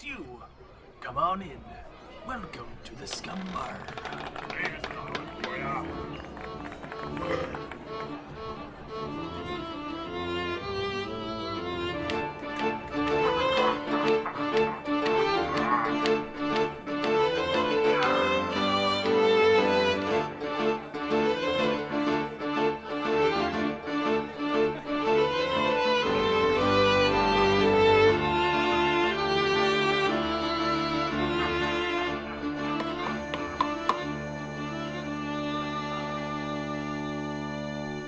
just you. Come on in. Welcome to the Scumm Bar.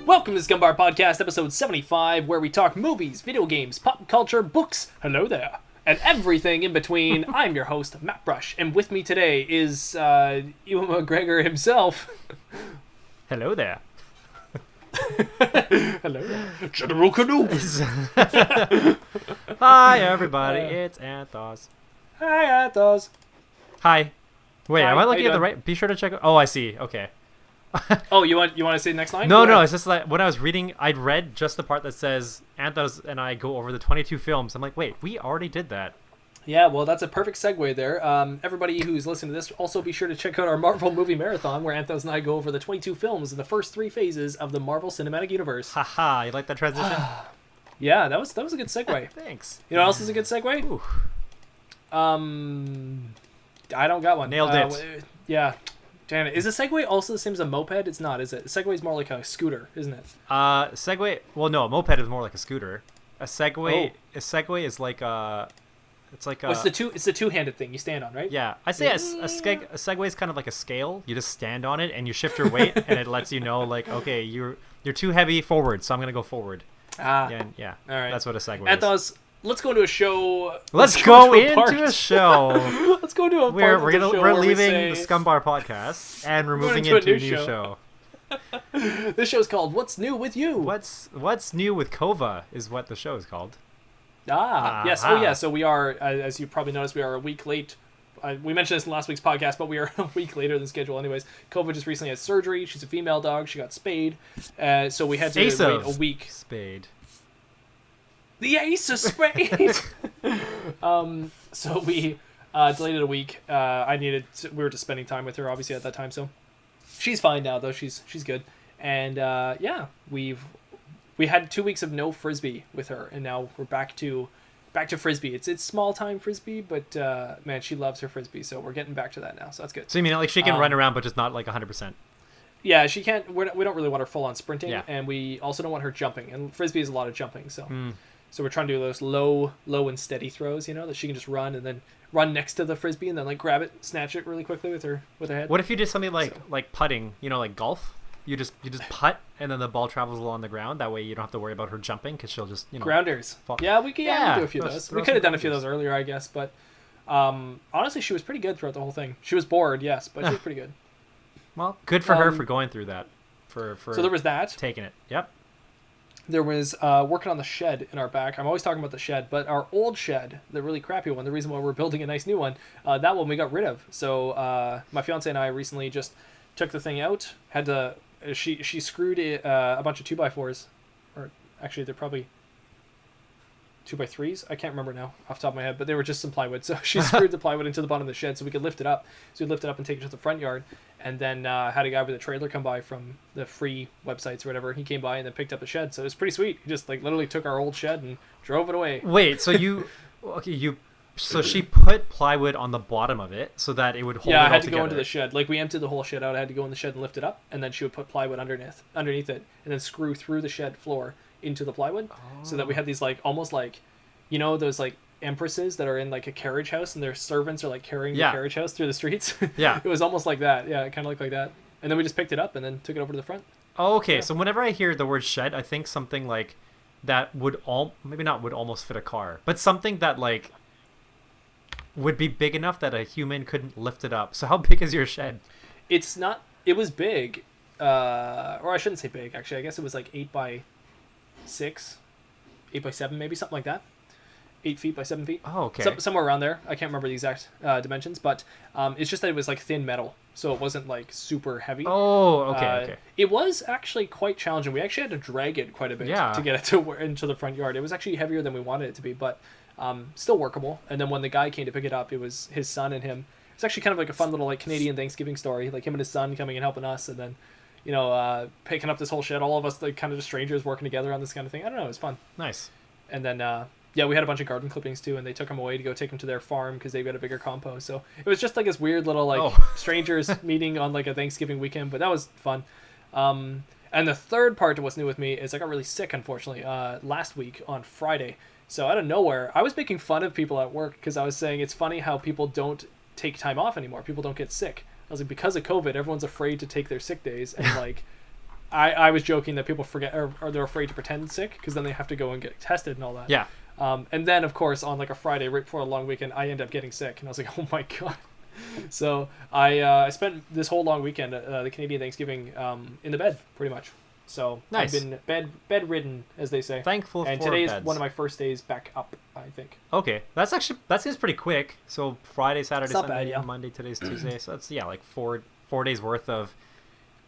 Welcome to the Scumm Bar Podcast, episode 75, where we talk movies, video games, pop culture, books, hello there, and everything in between. I'm your host, Mattbrush, and with me today is Ewan McGregor himself. Hello there. Hello there. General Kenobi. Hi, everybody. It's Anth0z. Hi, Anth0z. Hi. Wait, Hi, am I how looking you at the doing? right? Be sure to check. Oh, I see. Okay. Oh, you want to say the next line? No, it's just like when I was reading, I'd read just the part that says Anth0z and I go over the 22 films. I'm like, wait, we already did that. Yeah, well, that's a perfect segue there. Everybody who's listening to this, also be sure to check out our Marvel movie marathon, where Anth0z and I go over the 22 films in the first 3 phases of the Marvel Cinematic Universe. Haha, you like that transition? Yeah, that was a good segue. Thanks. You know what else is a good segue? Ooh. I don't got one. Nailed it. Yeah. Damn it. Is a Segway also the same as a moped? It's not, is it? A Segway's more like a scooter, isn't it? Segway. Well, no, a moped is more like a scooter. A Segway. Oh. A Segway is like a. It's like a. It's the two-handed thing you stand on, right? Yeah, I say a Segway is kind of like a scale. You just stand on it and you shift your weight, and it lets you know, like, okay, you're too heavy forward, so I'm gonna go forward. Yeah. All right. That's what a Segway is. Anth0z, let's go into a show. Let's go into part. a show. Let's go to a part. We're leaving the Scumm Bar podcast and we're moving into a new show. This show's called "What's New with You." What's new with Kova is what the show is called. Yes. Oh, yeah. So we are, as you probably noticed, we are a week late. We mentioned this in last week's podcast, but we are a week later than scheduled. Anyways, Kova just recently had surgery. She's a female dog. She got spayed, so we had to wait a week. Spayed. The ace of spades. So we delayed it a week. We were just spending time with her, obviously, at that time. So she's fine now, though. She's good. And yeah, we had 2 weeks of no frisbee with her, and now we're back to frisbee. It's small time frisbee, but man, she loves her frisbee. So we're getting back to that now. So that's good. So you mean like she can run around, but just not like 100%? Yeah, she can't. We don't really want her full on sprinting, Yeah. and we also don't want her jumping. And frisbee is a lot of jumping, so. So we're trying to do those low and steady throws, that she can just run and then run next to the frisbee and then like grab it, snatch it really quickly with her head. What if you did something like putting, like golf? You just putt and then the ball travels along the ground. That way you don't have to worry about her jumping because she'll just grounders. fall. Yeah, we can do a few of those. We could have done a few of those earlier, I guess, but honestly, she was pretty good throughout the whole thing. She was bored, yes, but she was pretty good. Well, good for her for going through that. For so there was that. Taking it. Yep. There was working on the shed in our back. I'm always talking about the shed, but our old shed, the really crappy one, the reason why we're building a nice new one, that one we got rid of. So my fiance and I recently just took the thing out. Had to she screwed a bunch of 2x4s, or actually they're probably 2x3s. I can't remember now off the top of my head, but they were just some plywood. So she screwed the plywood into the bottom of the shed so we could lift it up. So we lift it up and take it to the front yard. And then had a guy with a trailer come by from the free websites or whatever. He came by and then picked up the shed. So it was pretty sweet. He just like literally took our old shed and drove it away. Wait, so so she put plywood on the bottom of it so that it would hold it all together. Yeah, I had to go into the shed. Like we emptied the whole shed out. I had to go in the shed and lift it up. And then she would put plywood underneath it and then screw through the shed floor into the plywood. So that we had these like almost like, those like empresses that are in like a carriage house and their servants are like carrying the carriage house through the streets. Yeah. It was almost like that. Yeah, it kind of looked like that. And then we just picked it up and then took it over to the front. Oh, okay. Yeah. So whenever I hear the word shed, I think something like that would maybe not would almost fit a car, but something that like would be big enough that a human couldn't lift it up. So how big is your shed? It's not. It was big, or I shouldn't say big. Actually, I guess it was like 8x6, 8x7, maybe something like that. 8 feet by 7 feet. Oh, okay. Somewhere around there. I can't remember the exact dimensions, but it's just that it was like thin metal, so it wasn't like super heavy. Oh, okay. It was actually quite challenging. We actually had to drag it quite a bit to get it into the front yard. It was actually heavier than we wanted it to be, but Still workable. And then when the guy came to pick it up, it was his son and him. It's actually kind of like a fun little like Canadian Thanksgiving story, like him and his son coming and helping us, and then picking up this whole shit. All of us like kind of just strangers working together on this kind of thing. I don't know, it was fun. Nice. And then we had a bunch of garden clippings too, and they took them away to go take them to their farm because they've got a bigger compost. So it was just like this weird little like strangers meeting on like a Thanksgiving weekend, but that was fun. And the third part to what's new with me is I got really sick, unfortunately, last week on Friday. So out of nowhere, I was making fun of people at work because I was saying it's funny how people don't take time off anymore. People don't get sick. I was like, because of COVID, everyone's afraid to take their sick days, and like I was joking that people forget or they're afraid to pretend sick because then they have to go and get tested and all that. Yeah. And then of course on like a Friday right before a long weekend, I end up getting sick, and I was like, oh my god. So I spent this whole long weekend, the Canadian Thanksgiving, in the bed pretty much. So nice. I've been bedridden, as they say. Thankful and for today's beds. one of my first days back up, I think. Okay, that seems pretty quick. So Friday, Saturday, not Sunday, bad, yeah. Monday, today's Tuesday. So that's like 4 days worth of.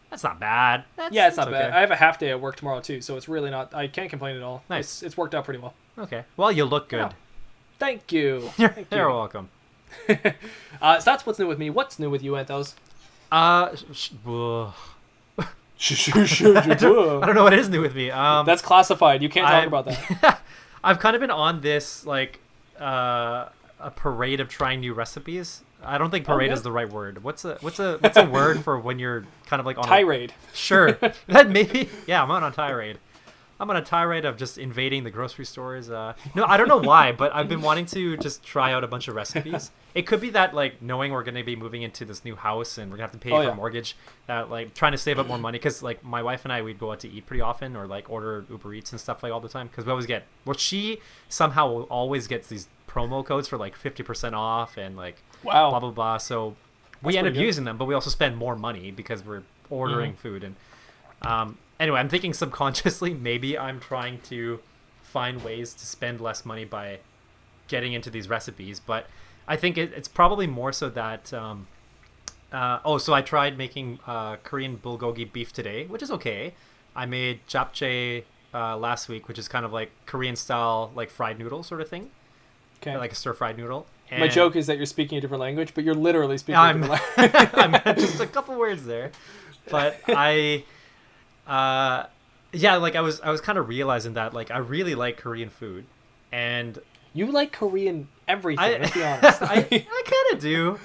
That's not bad. It's not okay. bad. I have a half day at work tomorrow too, so it's really not. I can't complain at all. Nice. It's worked out pretty well. Okay. Well, you look good. Yeah. Thank you. You're welcome. So that's what's new with me. What's new with you, Anth0z? I don't know what is new with me. That's classified. You can't talk about that. I've kind of been on this like a parade of trying new recipes. I don't think parade is the right word. What's a word for when you're kind of like on tirade? Sure. That maybe. Yeah, I'm on a tirade. I'm on a tirade of just invading the grocery stores. No, I don't know why, but I've been wanting to just try out a bunch of recipes. It could be that like knowing we're going to be moving into this new house and we're going to have to pay for a mortgage, like trying to save up more money, because like my wife and I, we'd go out to eat pretty often, or like order Uber Eats and stuff like all the time, because we always get, she somehow always gets these promo codes for like 50% off and like blah blah blah. So we end up using them, but we also spend more money because we're ordering food. And anyway, I'm thinking subconsciously maybe I'm trying to find ways to spend less money by getting into these recipes, but I think it's probably more so that so I tried making Korean bulgogi beef today, which is okay. I made japchae last week, which is kind of like Korean style like fried noodle sort of thing. Okay. Like a stir fried noodle. And my joke is that you're speaking a different language, but you're literally speaking a different language. I'm just a couple words there. But I like I was kind of realizing that like I really like Korean food, and you like Korean everything. Let's be honest. I kind of do.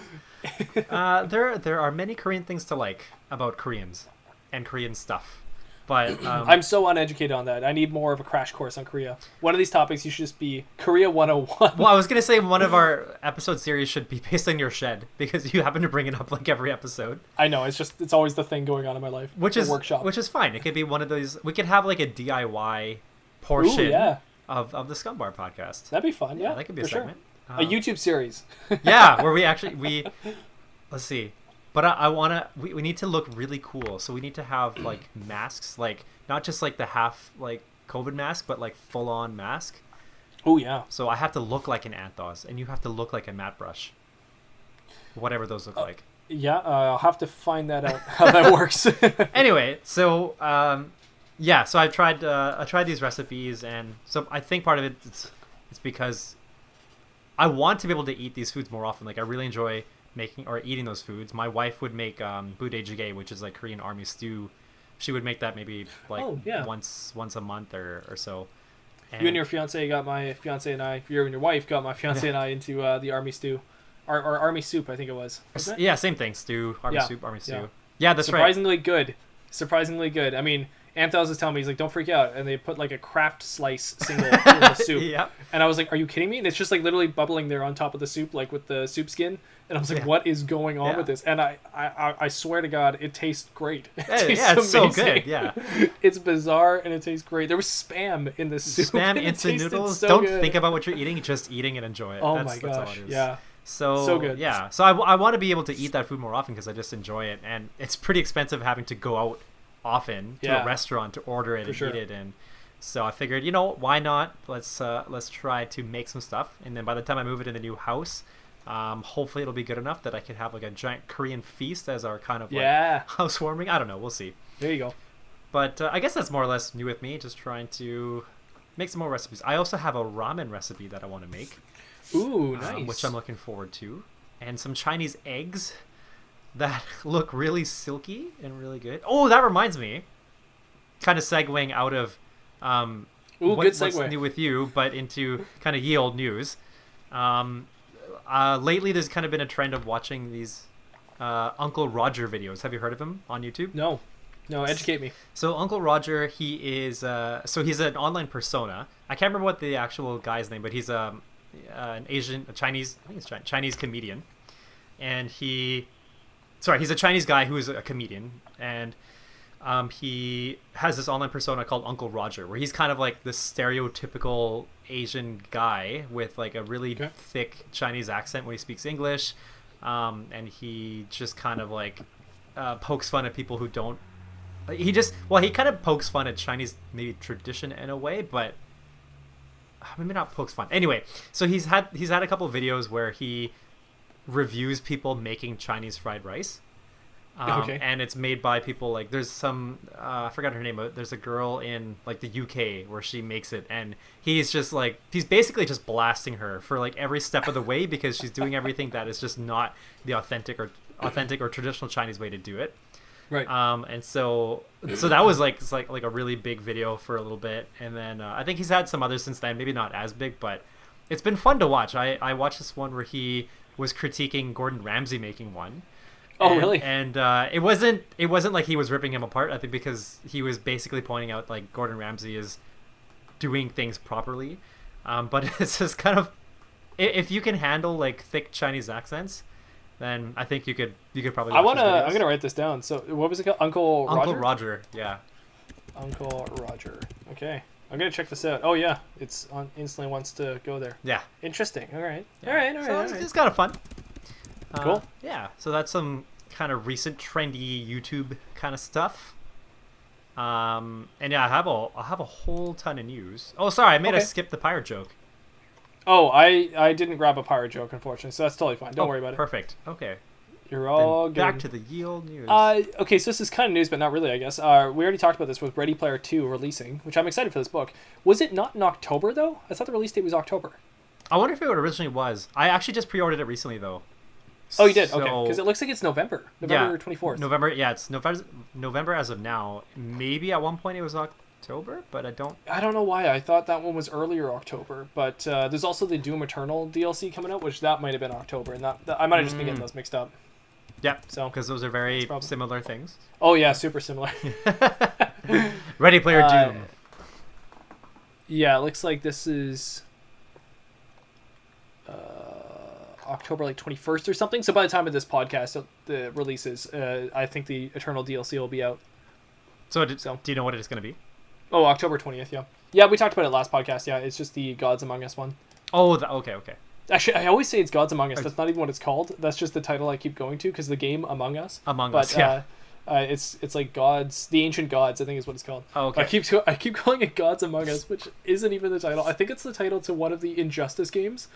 There are many Korean things to like about Koreans and Korean stuff, but I'm so uneducated on that. I need more of a crash course on Korea. One of these topics you should just be Korea 101. Well, I was gonna say one of our episode series should be based on your shed, because you happen to bring it up like every episode. I know, it's always the thing going on in my life. Which is workshop. Which is fine. It could be one of those. We could have like a DIY portion of the Scumm Bar podcast. That'd be fun. Yeah, that could be a segment. Sure. A YouTube series. Yeah, where we let's see. But I want to, we need to look really cool. So we need to have like masks, like not just like the half like COVID mask, but like full on mask. Oh yeah. So I have to look like an Anth0z and you have to look like a Mattbrush. Whatever those look like. Yeah, I'll have to find that out, how that works. Anyway, so so I tried these recipes, and so I think part of it it's because I want to be able to eat these foods more often. Like I really enjoy making or eating those foods. My wife would make budae-jjigae, which is like Korean army stew. She would make that maybe like once a month or so. And you and your fiance got my fiance and I. You and your wife got my fiance and I into the army stew, or army soup, I think it was. Yeah, same thing. Stew, army soup, army stew. Yeah, that's surprisingly good. Surprisingly good. I mean, Anth0z is telling me, he's like, don't freak out. And they put like a Kraft slice single in the soup. Yeah. And I was like, are you kidding me? And it's just like literally bubbling there on top of the soup, like with the soup skin. And I was like, what is going on with this? And I swear to God, it tastes great. It's so good. Yeah. It's bizarre and it tastes great. There was Spam in the soup. Spam instant noodles. So don't think about what you're eating, just eating and enjoy it. Oh my gosh. That's all it is. Yeah. So good. Yeah. So I want to be able to eat that food more often because I just enjoy it. And it's pretty expensive having to go out often to a restaurant to order it and eat it. And so I figured, why not? Let's try to make some stuff. And then by the time I move it in the new house, hopefully it'll be good enough that I can have like a giant Korean feast as our kind of like housewarming. I don't know. We'll see. There you go. But I guess that's more or less new with me. Just trying to make some more recipes. I also have a ramen recipe that I want to make. Ooh, nice. Which I'm looking forward to. And some Chinese eggs that look really silky and really good. Oh, that reminds me. Kind of segueing out of good segue. What's new with you, but into kind of ye old news. Lately, there's kind of been a trend of watching these Uncle Roger videos. Have you heard of him on YouTube? No, educate me. So Uncle Roger, he is he's an online persona. I can't remember what the actual guy's name, but he's a Chinese comedian, and he's a Chinese guy who is a comedian, and he has this online persona called Uncle Roger, where he's kind of like this stereotypical Asian guy with like a really thick Chinese accent when he speaks English, and he just kind of like pokes fun at people who don't. He kind of pokes fun at Chinese maybe tradition in a way, but maybe not pokes fun. Anyway, so he's had a couple of videos where he reviews people making Chinese fried rice. And it's made by people like there's some I forgot her name, but there's a girl in like the UK where she makes it, and he's basically just blasting her for like every step of the way because she's doing everything that is just not the authentic or traditional Chinese way to do it. Right. And so that was like a really big video for a little bit, and then I think he's had some others since then, maybe not as big, but it's been fun to watch. I watched this one where he was critiquing Gordon Ramsay making one. Oh, really? And it wasn't like he was ripping him apart, I think, because he was basically pointing out like Gordon Ramsay is doing things properly. But it's just kind of, if you can handle like thick Chinese accents, then I think you could probably watch I'm gonna write this down. So what was it called? Uncle Roger, yeah. Uncle Roger. Okay. I'm gonna check this out. Oh yeah, it's on. Instantly wants to go there. Yeah. Interesting. All right. Yeah. All right. So it's kind of fun. Cool. Yeah. So that's some kind of recent trendy YouTube kind of stuff. And yeah, I have a whole ton of news. Oh, sorry, I skip the pirate joke. Oh, I didn't grab a pirate joke, unfortunately, so that's totally fine. Don't worry about it. Perfect. Okay. You're all good. Back to the yield news. Okay, so this is kind of news, but not really, I guess. We already talked about this with Ready Player 2 releasing, which I'm excited for this book. Was it not in October, though? I thought the release date was October. I wonder if it originally was. I actually just pre-ordered it recently, though. Oh, you did? Okay. Because it looks like it's November 24th. It's November as of now. Maybe at one point it was October, but I don't know why. I thought that one was earlier October, but there's also the Doom Eternal DLC coming out, which that might have been October, and that I might have just been getting those mixed up. Yeah, so because those are very similar things. Oh yeah, super similar. Ready Player Doom. Yeah, it looks like this is October like 21st or something. So by the time of this podcast, the releases, I think the Eternal DLC will be out. So do you know what it's going to be? Oh, October 20th. Yeah. Yeah, we talked about it last podcast. Yeah, it's just the Gods Among Us one. Oh, okay. Actually, I always say it's Gods Among Us. That's not even what it's called. That's just the title I keep going to because the game Among Us. It's like Gods, the Ancient Gods, I think is what it's called. Oh, okay. I keep calling it Gods Among Us, which isn't even the title. I think it's the title to one of the Injustice games.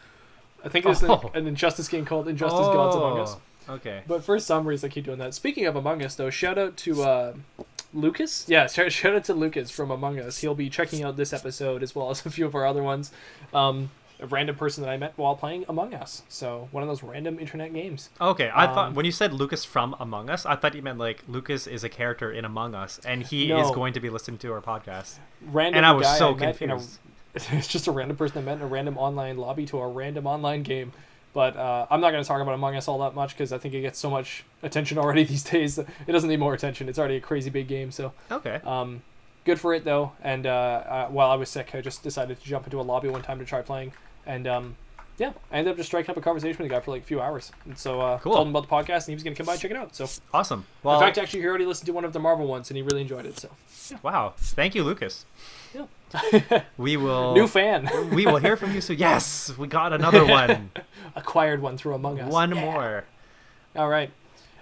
I think there's an Injustice game called Injustice Gods Among Us. Okay. But for some reason, I keep doing that. Speaking of Among Us, though, shout out to Lucas. Yeah, shout out to Lucas from Among Us. He'll be checking out this episode as well as a few of our other ones. A random person that I met while playing Among Us. So one of those random internet games. Okay, I thought when you said Lucas from Among Us, I thought you meant like Lucas is a character in Among Us, and he is going to be listening to our podcast. Random and I was guy so I met confused. It's just a random person I met in a random online lobby to a random online game. But I'm not going to talk about Among Us all that much because I think it gets so much attention already these days. It doesn't need more attention. It's already a crazy big game. So okay. Good for it though. And while I was sick, I just decided to jump into a lobby one time to try playing. And yeah, I ended up just striking up a conversation with the guy for like a few hours. And so cool. Told him about the podcast, and he was going to come by and check it out. So awesome. Well, in fact, actually, he already listened to one of the Marvel ones, and he really enjoyed it. So yeah. Wow, thank you, Lucas. Yeah. We will new fan. We will hear from you soon. Yes, we got another one. Acquired one through Among Us. One more. All right.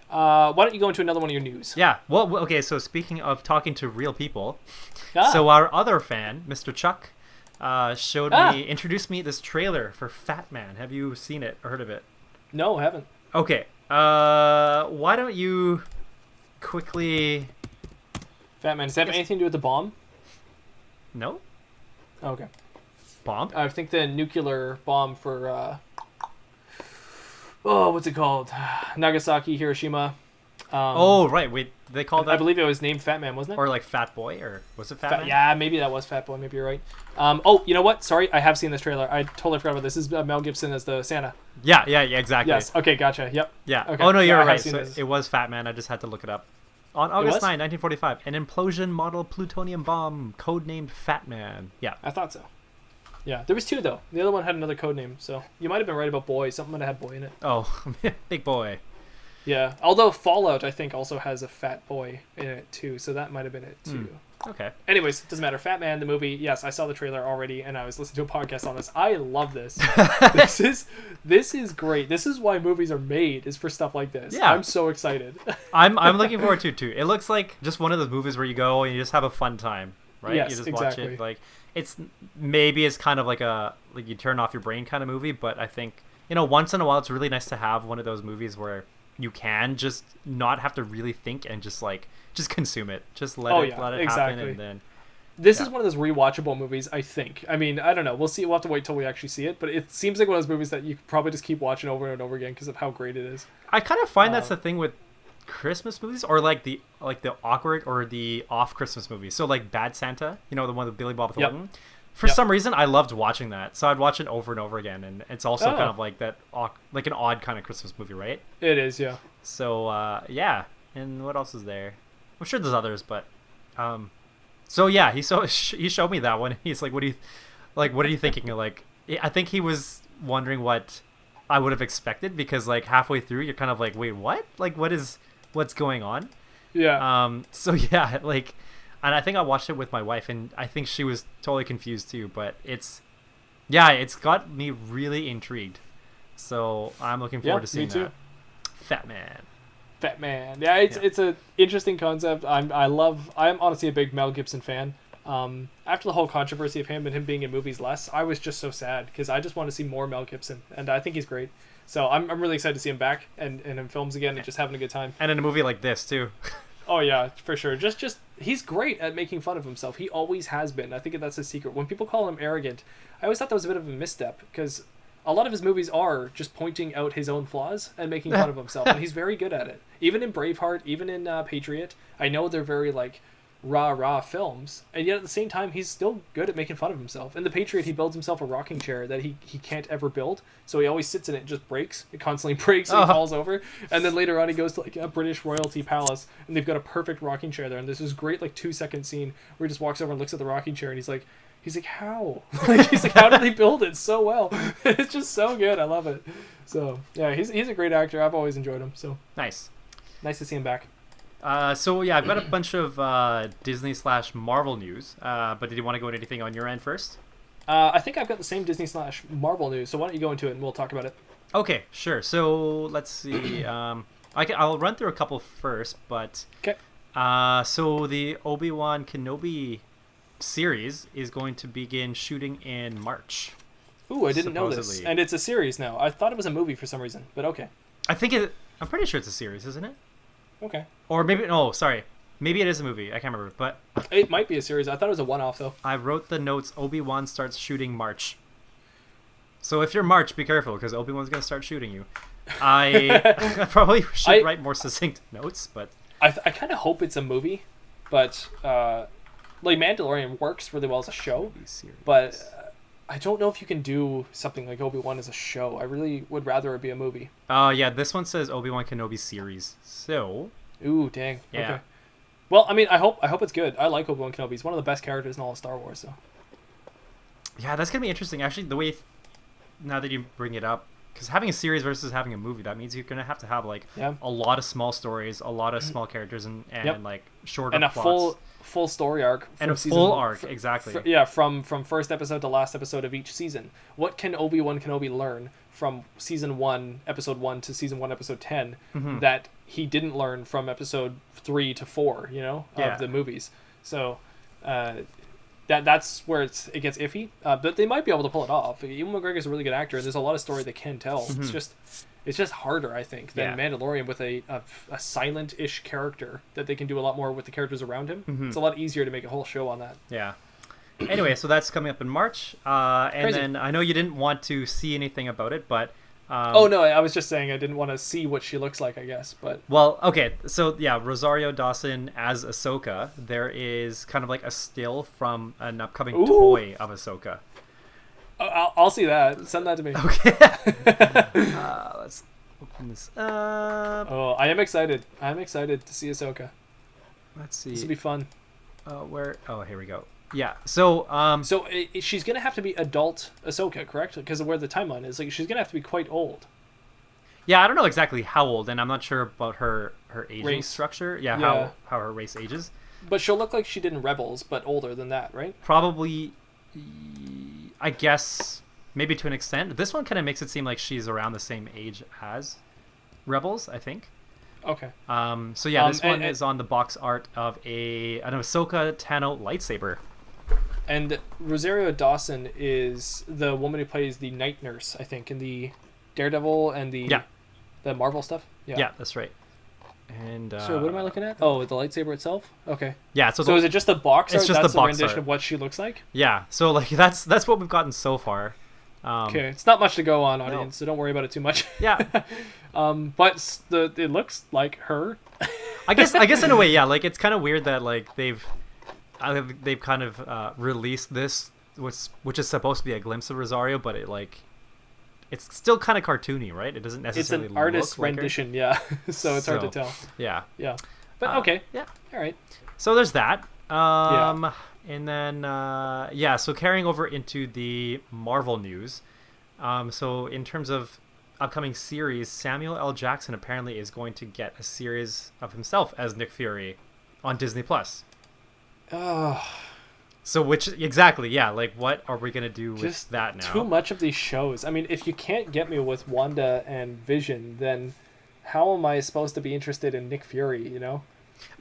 Why don't you go into another one of your news? Yeah. Well, okay. So speaking of talking to real people, so our other fan, Mr. Chuck, introduced me this trailer for Fat Man. Have you seen it or heard of it? No, I haven't. Okay. Why don't you quickly... Fat Man, does that have anything to do with the bomb? No. Okay. Bomb? I think the nuclear bomb for what's it called? Nagasaki, Hiroshima. Oh, right. Wait, they called that... I believe it was named Fat Man, wasn't it? Or like Fat Boy, or was it Fat Man? Yeah, maybe that was Fat Boy. Maybe you're right. You know what? Sorry, I have seen this trailer. I totally forgot about this. This is Mel Gibson as the Santa. Yeah, exactly. Yes. Okay, gotcha. Yep. Yeah. Okay. Oh, no, you're I have right. seen So this. it was Fat Man. I just had to look it up. On August 9, 1945, an implosion model plutonium bomb, codenamed Fat Man. Yeah. I thought so. Yeah, there was 2 though. The other one had another code name, so you might have been right about boy. Something might have had boy in it. Oh, big boy. Yeah, although Fallout I think also has a fat boy in it too, so that might have been it too. Okay. Anyways, it doesn't matter. Fat Man, the movie. Yes, I saw the trailer already, and I was listening to a podcast on this. I love this. This is great. This is why movies are made, is for stuff like this. Yeah. I'm so excited. I'm looking forward to it too. It looks like just one of those movies where you go and you just have a fun time, right? Yes, you just exactly. watch it. Like it's kind of like you turn off your brain kind of movie, but I think once in a while it's really nice to have one of those movies where you can just not have to really think and just consume it. Just let it happen, and then this is one of those rewatchable movies, I think. I mean, I don't know. We'll see. We'll have to wait till we actually see it, but it seems like one of those movies that you could probably just keep watching over and over again because of how great it is. I kind of find that's the thing with Christmas movies, or like the awkward or the off Christmas movies. So like Bad Santa, the one with Billy Bob Thornton. For some reason, I loved watching that, so I'd watch it over and over again, and it's also kind of like that, like an odd kind of Christmas movie, right? It is, yeah. So yeah, and what else is there? I'm sure there's others, but so yeah, he showed me that one. He's like, what are you thinking? Like, I think he was wondering what I would have expected, because like halfway through, you're kind of like, wait, what? Like, what's going on? Yeah. So yeah, like. And I think I watched it with my wife, and I think she was totally confused too. But it's got me really intrigued. So I'm looking forward to seeing that. Fat Man. Yeah, it's an interesting concept. I'm honestly a big Mel Gibson fan. After the whole controversy of him and him being in movies less, I was just so sad because I just want to see more Mel Gibson, and I think he's great. So I'm really excited to see him back and in films again and just having a good time. And in a movie like this too. Oh yeah, for sure. Just he's great at making fun of himself. He always has been. I think that's his secret. When people call him arrogant, I always thought that was a bit of a misstep, because a lot of his movies are just pointing out his own flaws and making fun of himself, and he's very good at it. Even in Braveheart, even in Patriot, I know they're very like rah films, and yet at the same time he's still good at making fun of himself. In the Patriot, he builds himself a rocking chair that he can't ever build, so he always sits in it and just breaks. It constantly breaks and falls over, and then later on he goes to like a British royalty palace and they've got a perfect rocking chair there, and there's this great like 2-second scene where he just walks over and looks at the rocking chair, and he's like how how did they build it so well? It's just so good. I love it. So yeah, he's a great actor. I've always enjoyed him, so nice to see him back. So yeah, I've got a bunch of Disney/Marvel news. But did you want to go into anything on your end first? I think I've got the same Disney/Marvel news. So why don't you go into it and we'll talk about it. Okay, sure. So let's see. I'll run through a couple first, but okay. So the Obi-Wan Kenobi series is going to begin shooting in March. Ooh, I didn't know this. And it's a series now. I thought it was a movie for some reason, but okay. I'm pretty sure it's a series, isn't it? Okay. Or maybe maybe it is a movie. I can't remember, but it might be a series. I thought it was a one-off though. I wrote the notes. Obi-Wan starts shooting March. So if you're March, be careful, because Obi-Wan's gonna start shooting you. I probably should write more succinct notes, but I kind of hope it's a movie, but like Mandalorian works really well as a show, but I don't know if you can do something like Obi-Wan as a show. I really would rather it be a movie. Yeah, this one says Obi-Wan Kenobi series. So, ooh, dang. Yeah. Okay. Well, I mean, I hope it's good. I like Obi-Wan Kenobi. He's one of the best characters in all of Star Wars. So. Yeah, that's gonna be interesting. Actually, the way now that you bring it up, because having a series versus having a movie, that means you're gonna have to have like a lot of small stories, a lot of small characters, and like shorter and a plots. full story arc and a full arc, exactly. From first episode to last episode of each season. What can Obi-Wan Kenobi learn from season 1, episode 1 to season 1, episode 10 that he didn't learn from episode 3 to 4, of the movies? So that's where it gets iffy. But they might be able to pull it off. Ewan McGregor's a really good actor, and there's a lot of story they can tell. It's just harder, I think, than Mandalorian with a silent-ish character that they can do a lot more with the characters around him. It's a lot easier to make a whole show on that. Yeah. Anyway, so that's coming up in March. And Crazy. then I know you didn't want to see anything about it, but Oh no, I was just saying I didn't want to see what she looks like, I guess, but well, okay. So yeah, Rosario Dawson as Ahsoka. There is kind of like a still from an upcoming Ooh. toy of Ahsoka. I'll see that. Send that to me. Okay. Let's open this up. Oh, I am excited. I'm excited to see Ahsoka. Let's see. This will be fun. Where? Oh, here we go. Yeah. So So she's gonna have to be adult Ahsoka, correct? Because of where the timeline is. Like she's gonna have to be quite old. yeah, I don't know exactly how old, and I'm not sure about her aging Race. structure. Yeah, Yeah. how her race ages. But she'll look like she did in Rebels, but older than that, right? Probably, I guess, maybe to an extent. This one kind of makes it seem like she's around the same age as Rebels, I think. Okay. So yeah, this one and- is on the box art of an Ahsoka Tano lightsaber. And Rosario Dawson is the woman who plays the night nurse, I think, in the Daredevil and the Marvel stuff. Yeah, that's right. And So what am I looking at? Oh, the lightsaber itself. Okay. yeah, So is it just the box art? It's just That's the box rendition art. of what she looks like. yeah, so like that's what we've gotten so far. Okay, it's not much to go on, audience, so don't worry about it too much. Yeah, But it looks like her. I guess in a way, yeah. Like it's kind of weird that like they've kind of released this, which is supposed to be a glimpse of Rosario, but it's still kind of cartoony, right? It doesn't It's necessarily an artist's look like her. rendition, yeah. So it's hard to So, tell. Yeah. Yeah. But okay. Yeah. All right. So there's that. And then so carrying over into the Marvel news. So in terms of upcoming series, Samuel L. Jackson apparently is going to get a series of himself as Nick Fury on Disney Plus. Oh, So exactly, yeah, like what are we going to do with just that now? too much of these shows. I mean, if you can't get me with Wanda and Vision, then how am I supposed to be interested in Nick Fury, you know?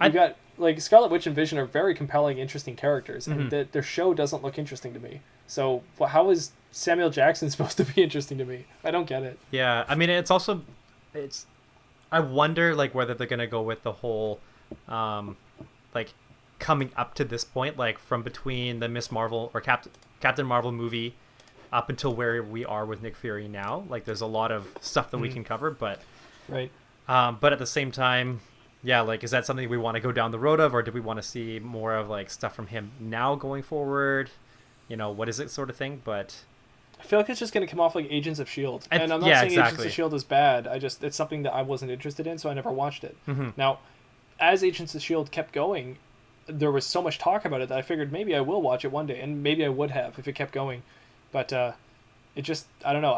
You got, like, Scarlet Witch and Vision are very compelling, interesting characters, and their show doesn't look interesting to me. So how is Samuel Jackson supposed to be interesting to me? I don't get it. Yeah, I mean, it's I wonder like whether they're going to go with the whole like coming up to this point, like from between the Miss Marvel or Captain Marvel movie up until where we are with Nick Fury now. Like there's a lot of stuff that we can cover, but Right. but at the same time, yeah, like is that something we want to go down the road of, or do we want to see more of like stuff from him now going forward? You know, what is it sort of thing? But I feel like it's just going to come off like Agents of S.H.I.E.L.D. And I'm not yeah, saying Agents exactly. of S.H.I.E.L.D. is bad. It's something that I wasn't interested in, so I never watched it. Mm-hmm. Now, as Agents of S.H.I.E.L.D. kept going, there was so much talk about it that I figured maybe I will watch it one day, and maybe I would have if it kept going. But it just, I don't know.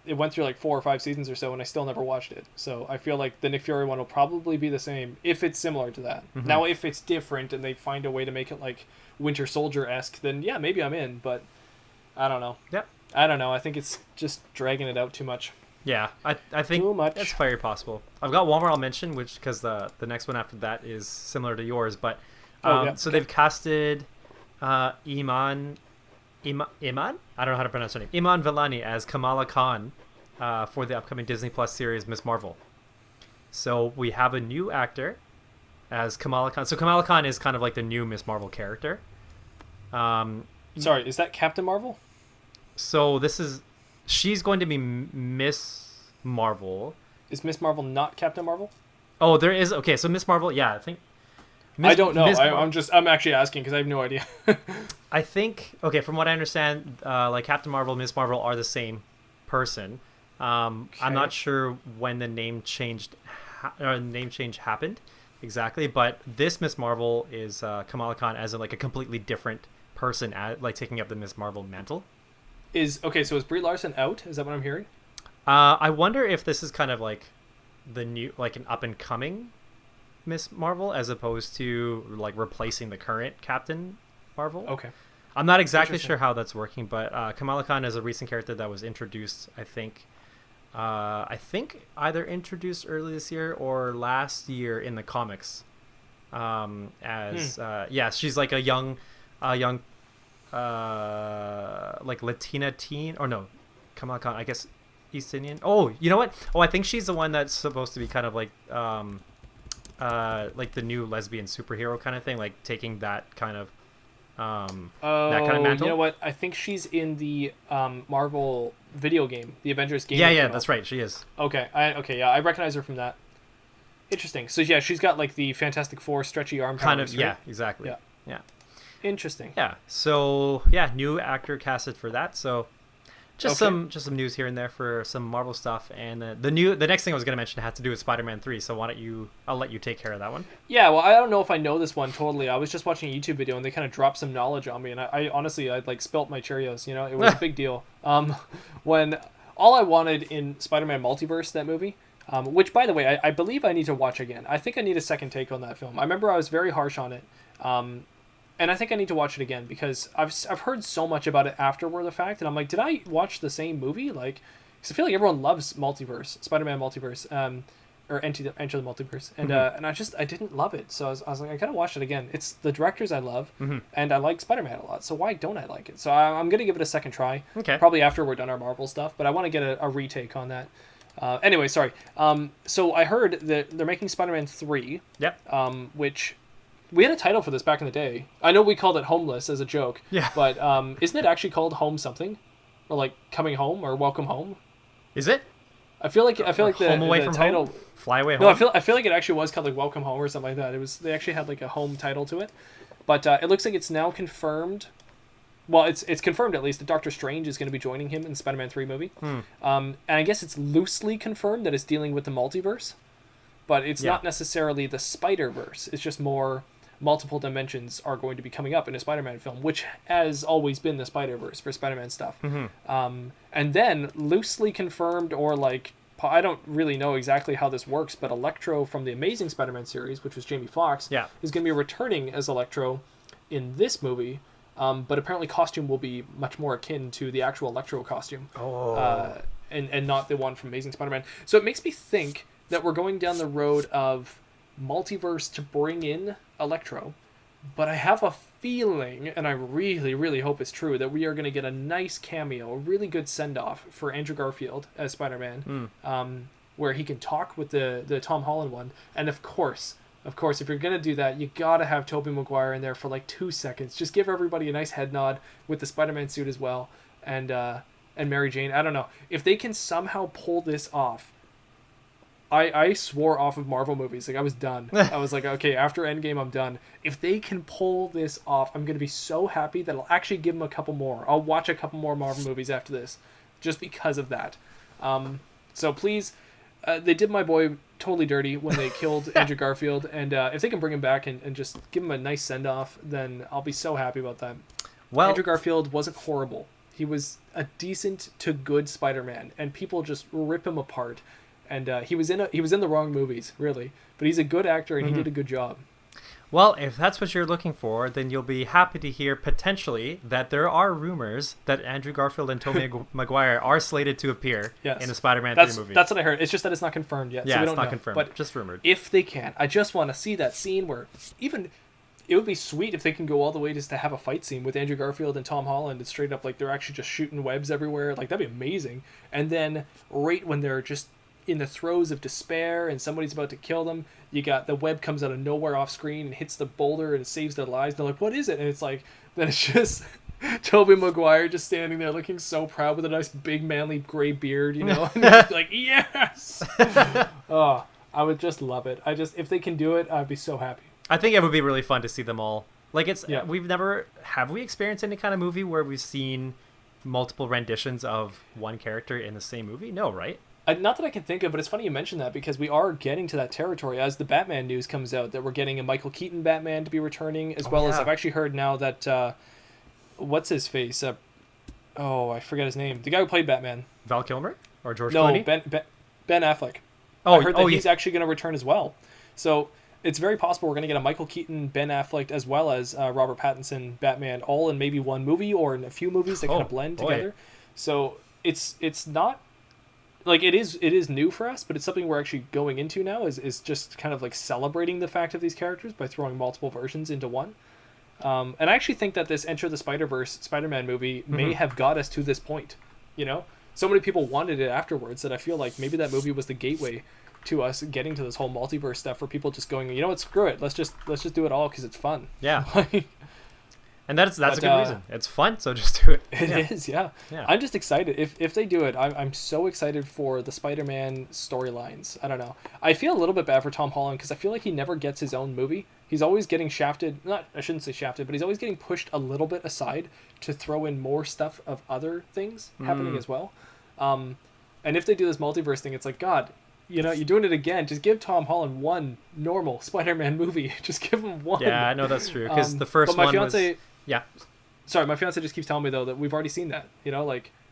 It went through like 4 or 5 seasons or so, and I still never watched it. So I feel like the Nick Fury one will probably be the same if it's similar to that. Mm-hmm. Now, if it's different and they find a way to make it like Winter Soldier-esque, then yeah, maybe I'm in, but I don't know. Yep. I don't know. I think it's just dragging it out too much. yeah, I think Too much. that's very possible. I've got one more I'll mention, which because the next one after that is similar to yours, but so they've casted Iman. I don't know how to pronounce her name. Iman Vellani as Kamala Khan for the upcoming Disney Plus series Miss Marvel. So we have a new actor as Kamala Khan. So Kamala Khan is kind of like the new Miss Marvel character. Sorry, is that Captain Marvel? So she's going to be Miss Marvel. Is Miss Marvel not Captain Marvel? Oh, there is. Okay, so Miss Marvel, yeah, I think. I don't know. I'm actually asking because I have no idea. I think, okay, from what I understand, like Captain Marvel, Miss Marvel are the same person. I'm not sure when the name change happened exactly, but this Miss Marvel is Kamala Khan as like a completely different person, like taking up the Miss Marvel mantle. So is Brie Larson out? Is that what I'm hearing? I wonder if this is kind of like the new, like an up and coming Miss Marvel as opposed to like replacing the current Captain Marvel. Okay. I'm not exactly sure how that's working, but Kamala Khan is a recent character that was introduced, I think either introduced early this year or last year in the comics. She's like a young like Latina teen, or no, Kamala Khan, I guess East Indian. Oh, you know what? Oh, I think she's the one that's supposed to be kind of like the new lesbian superhero kind of thing, like taking that kind of that kind of mantle. You know what? I think she's in the Marvel video game, the Avengers game. Yeah, that's right. She is. Okay, I recognize her from that. Interesting. So yeah, she's got like the Fantastic Four stretchy arm powers, Kind of, right? yeah, exactly. Yeah. Interesting. Yeah. So yeah, new actor casted for that. So just some news here and there for some Marvel stuff, and the next thing I was going to mention had to do with Spider-Man 3. So why don't I'll let you take care of that one. Yeah, well, I don't know if I know this one totally. I was just watching a YouTube video and they kind of dropped some knowledge on me, and I honestly like spilt my Cheerios. You know, it was a big deal. When all I wanted in Spider-Man Multiverse, that movie. Which, by the way, I believe I need to watch again. I think I need a second take on that film. I remember I was very harsh on it. And I think I need to watch it again because I've heard so much about it afterward the fact, and I'm like, did I watch the same movie? Like, because I feel like everyone loves Multiverse, Spider-Man Multiverse, or Enter the Multiverse, and and I didn't love it, so I was like, I gotta watch it again. It's the directors I love, and I like Spider-Man a lot, so why don't I like it? So I'm gonna give it a second try. Okay. Probably after we're done our Marvel stuff, but I want to get a retake on that. Anyway, sorry. So I heard that they're making Spider-Man 3. Yep. Which we had a title for this back in the day. I know we called it Homeless as a joke. Yeah. But isn't it actually called Home something, or like Coming Home or Welcome Home? Is it? I feel like the Home Away the from title. Home? Fly Away Home. No, I feel like it actually was called like Welcome Home or something like that. They actually had like a home title to it, but it looks like it's now confirmed. Well, it's confirmed at least that Doctor Strange is going to be joining him in the Spider-Man 3 movie. And I guess it's loosely confirmed that it's dealing with the multiverse, but it's not necessarily the Spider-Verse. It's just more multiple dimensions are going to be coming up in a Spider-Man film, which has always been the Spider-Verse for Spider-Man stuff. And then loosely confirmed, or like, I don't really know exactly how this works, but Electro from the Amazing Spider-Man series, which was Jamie Foxx, is going to be returning as Electro in this movie. But apparently costume will be much more akin to the actual Electro costume. And not the one from Amazing Spider-Man. So it makes me think that we're going down the road of multiverse to bring in Electro. But I have a feeling, and I really, really hope it's true, that we are going to get a nice cameo, a really good send-off for Andrew Garfield as Spider-Man, where he can talk with the Tom Holland one. And of course, if you're going to do that, you got to have Toby Maguire in there for like 2 seconds. Just give everybody a nice head nod with the Spider-Man suit as well. And Mary Jane. I don't know. If they can somehow pull this off, I swore off of Marvel movies. Like, I was done. I was like, okay, after Endgame, I'm done. If they can pull this off, I'm going to be so happy that I'll actually give them a couple more. I'll watch a couple more Marvel movies after this, just because of that. So please, they did my boy totally dirty when they killed Andrew Garfield, and if they can bring him back and just give him a nice send-off, then I'll be so happy about that. Well, Andrew Garfield wasn't horrible. He was a decent to good Spider-Man, and people just rip him apart. And he was in the wrong movies, really. But he's a good actor, and he did a good job. Well, if that's what you're looking for, then you'll be happy to hear potentially that there are rumors that Andrew Garfield and Tobey Maguire are slated to appear in the Spider-Man 3 movie. That's what I heard. It's just that it's not confirmed yet. Yeah, so we it's don't not know. confirmed, but just rumored. If they can, I just want to see that scene where even... It would be sweet if they can go all the way just to have a fight scene with Andrew Garfield and Tom Holland. It's straight up like they're actually just shooting webs everywhere. Like, that'd be amazing. And then right when they're just in the throes of despair and somebody's about to kill them, you got the web comes out of nowhere off screen and hits the boulder and saves their lives. And they're like, what is it? And it's like, then it's just Tobey Maguire just standing there looking so proud with a nice big manly gray beard, you know? And he's like, yes! Oh, I would just love it. If they can do it, I'd be so happy. I think it would be really fun to see them all. Like, have we experienced any kind of movie where we've seen multiple renditions of one character in the same movie? No, right? Not that I can think of, but it's funny you mentioned that because we are getting to that territory as the Batman news comes out, that we're getting a Michael Keaton Batman to be returning, as as I've actually heard now that, what's his face? I forget his name. The guy who played Batman. Val Kilmer? Or George Clooney? No, Ben Affleck. Oh, I heard that he's actually going to return as well. So it's very possible we're going to get a Michael Keaton, Ben Affleck, as well as Robert Pattinson Batman, all in maybe one movie or in a few movies that kind of blend together. So it's not like it is new for us, but it's something we're actually going into now. Is just kind of like celebrating the fact of these characters by throwing multiple versions into one. And I actually think that this Enter the Spider-Verse Spider-Man movie may have got us to this point. You know, so many people wanted it afterwards that I feel like maybe that movie was the gateway to us getting to this whole multiverse stuff, for people just going, you know what, screw it, let's just do it all because it's fun. Yeah. And that's a But, good reason. It's fun, so just do it. It is, yeah. I'm just excited. If they do it, I'm so excited for the Spider-Man storylines. I don't know. I feel a little bit bad for Tom Holland because I feel like he never gets his own movie. He's always getting shafted. I shouldn't say shafted, but he's always getting pushed a little bit aside to throw in more stuff of other things happening as well. And if they do this multiverse thing, it's like, God, you're doing it again. Just give Tom Holland one normal Spider-Man movie. Just give him one. Yeah, I know that's true. Because the first one was... Yeah. Sorry, my fiance just keeps telling me, though, that we've already seen that.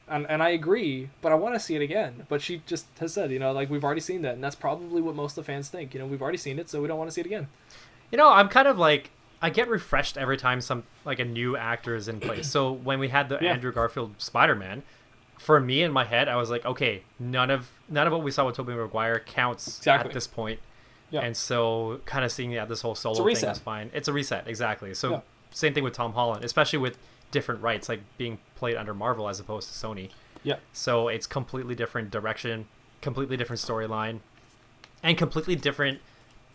And I agree, but I want to see it again. But she just has said, we've already seen that. And that's probably what most of the fans think. We've already seen it, so we don't want to see it again. I'm kind of like... I get refreshed every time a new actor is in place. So when we had the Andrew Garfield Spider-Man... For me, in my head, I was like, okay, none of what we saw with Toby Maguire counts at this point. Yeah. And so kind of seeing this whole solo thing is fine. It's a reset, exactly. So same thing with Tom Holland, especially with different rights, like being played under Marvel as opposed to Sony. Yeah. So it's completely different direction, completely different storyline, and completely different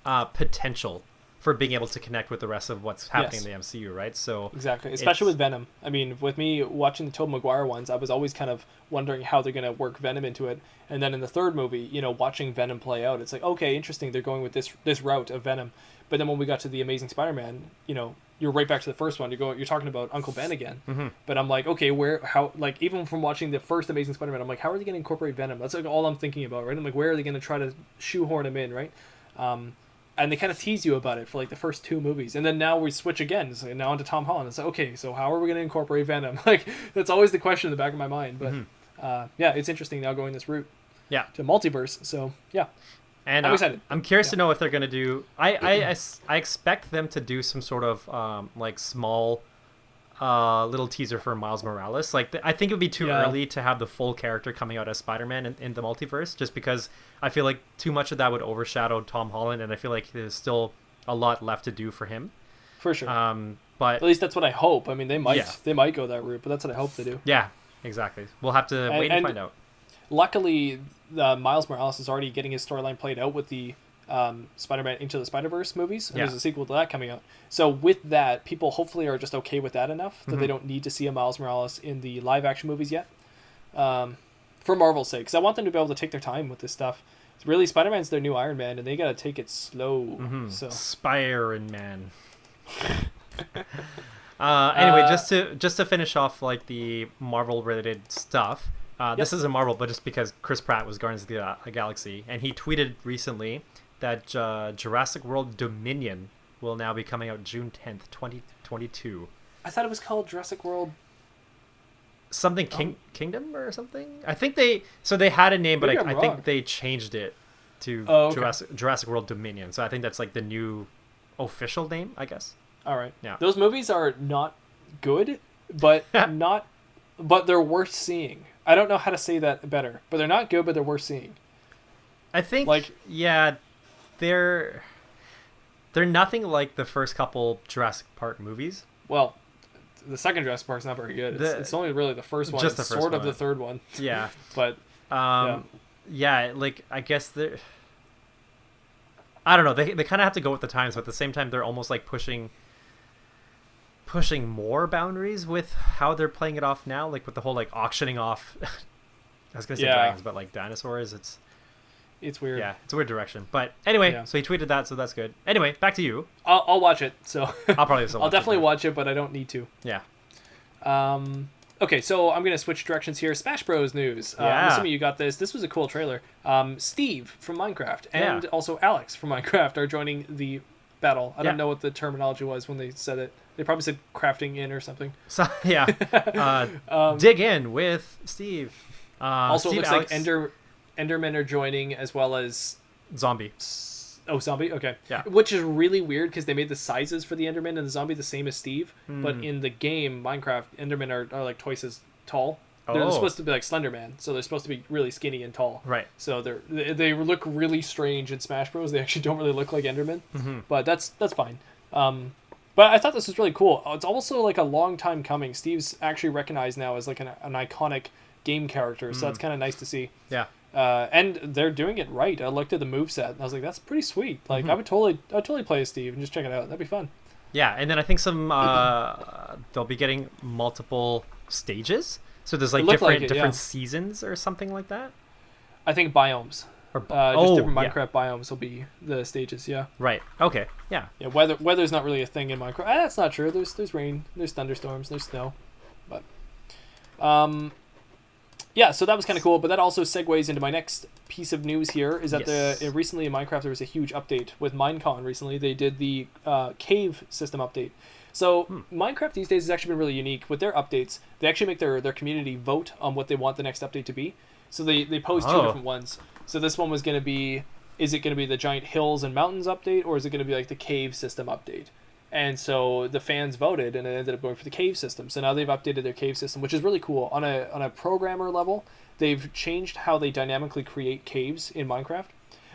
potential for being able to connect with the rest of what's happening in the MCU, right? So exactly, especially with Venom. I mean, with me watching the Tobey Maguire ones, I was always kind of wondering how they're going to work Venom into it. And then in the third movie, watching Venom play out, it's like, okay, interesting, they're going with this route of Venom. But then when we got to the Amazing Spider-Man, you're right back to the first one. You're talking about Uncle Ben again. Mm-hmm. But I'm like, okay, even from watching the first Amazing Spider-Man, I'm like, how are they going to incorporate Venom? That's like all I'm thinking about, right? I'm like, where are they going to try to shoehorn him in, right? And they kind of tease you about it for the first two movies, and then now we switch again. It's now onto Tom Holland. It's like, okay, so how are we going to incorporate Venom? That's always the question in the back of my mind. But it's interesting now going this route. Yeah. To multiverse. So yeah, and I'm excited. I'm curious to know if they're going to do. I expect them to do some sort of small little teaser for Miles Morales. I think it would be too early to have the full character coming out as Spider-Man in the multiverse, just because I feel like too much of that would overshadow Tom Holland, and I feel like there's still a lot left to do for him. For sure. But at least that's what I hope. I mean, they might go that route, but that's what I hope they do. Yeah, exactly. We'll have to wait and find out. Luckily, Miles Morales is already getting his storyline played out with the Spider-Man Into the Spider-Verse movies, and there's a sequel to that coming out. So with that, people hopefully are just okay with that enough that they don't need to see a Miles Morales in the live-action movies yet. For Marvel's sake, because I want them to be able to take their time with this stuff. Really, Spider-Man's their new Iron Man, and they got to take it slow. Mm-hmm. So Spider-Man. Anyway, just to finish off the Marvel-related stuff. This isn't Marvel, but just because Chris Pratt was Guardians of the Galaxy, and he tweeted recently that Jurassic World Dominion will now be coming out June 10th, 2022. I thought it was called Jurassic World... Something Kingdom or something? I think they had a name, but I think they changed it to Jurassic World Dominion. So I think that's the new official name, I guess. All right. Yeah. Those movies are not good, but but they're worth seeing. I don't know how to say that better, but they're not good, but they're worth seeing. I think they're nothing like the first couple Jurassic Park movies. Well, the second Jurassic Park's not very good. It's only really the first one. Just the first sort one. of the third one. Yeah. But I guess they're... I don't know. They kind of have to go with the times, but at the same time, they're almost pushing more boundaries with how they're playing it off now, with the whole auctioning off. I was gonna say dragons, but dinosaurs. It's weird. Yeah, it's a weird direction. But anyway, so he tweeted that, so that's good. Anyway, back to you. I'll watch it. So I'll probably I'll definitely watch it, but I don't need to. Yeah. Okay, so I'm gonna switch directions here. Smash Bros. News. I'm assuming you got this. This was a cool trailer. Steve from Minecraft and also Alex from Minecraft are joining the battle. I don't know what the terminology was when they said it. They probably said crafting in or something. So dig in with Steve. Also, Steve, it looks Alex, like Endermen are joining as well as Zombie. Oh, Zombie? Okay. Yeah. Which is really weird because they made the sizes for the Enderman and the Zombie the same as Steve. But in the game, Minecraft, Endermen are twice as tall. They're supposed to be like Slender Man, so they're supposed to be really skinny and tall. Right. So they look really strange in Smash Bros. They actually don't really look like Endermen. Mm-hmm. But that's fine. But I thought this was really cool. It's also a long time coming. Steve's actually recognized now as an iconic game character, so that's kind of nice to see. Yeah. And they're doing it right. I looked at the moveset and I was like, that's pretty sweet. I would totally play as Steve and just check it out. That'd be fun. Yeah, and then I think some they'll be getting multiple stages. So there's like different seasons or something like that. I think biomes. Or just different Minecraft biomes will be the stages. Yeah. Right. Okay. Yeah. Yeah. Weather's not really a thing in Minecraft. That's not true. There's rain. There's thunderstorms. There's snow. But yeah. So that was kind of cool. But that also segues into my next piece of news here. Is that recently in Minecraft there was a huge update with Minecon. Recently they did the cave system update. So Minecraft these days has actually been really unique with their updates. They actually make their community vote on what they want the next update to be. So they pose two different ones. So this one was going to be, is it going to be the giant hills and mountains update, or is it going to be like the cave system update? And so the fans voted, and it ended up going for the cave system. So now they've updated their cave system, which is really cool. On a programmer level, they've changed how they dynamically create caves in Minecraft.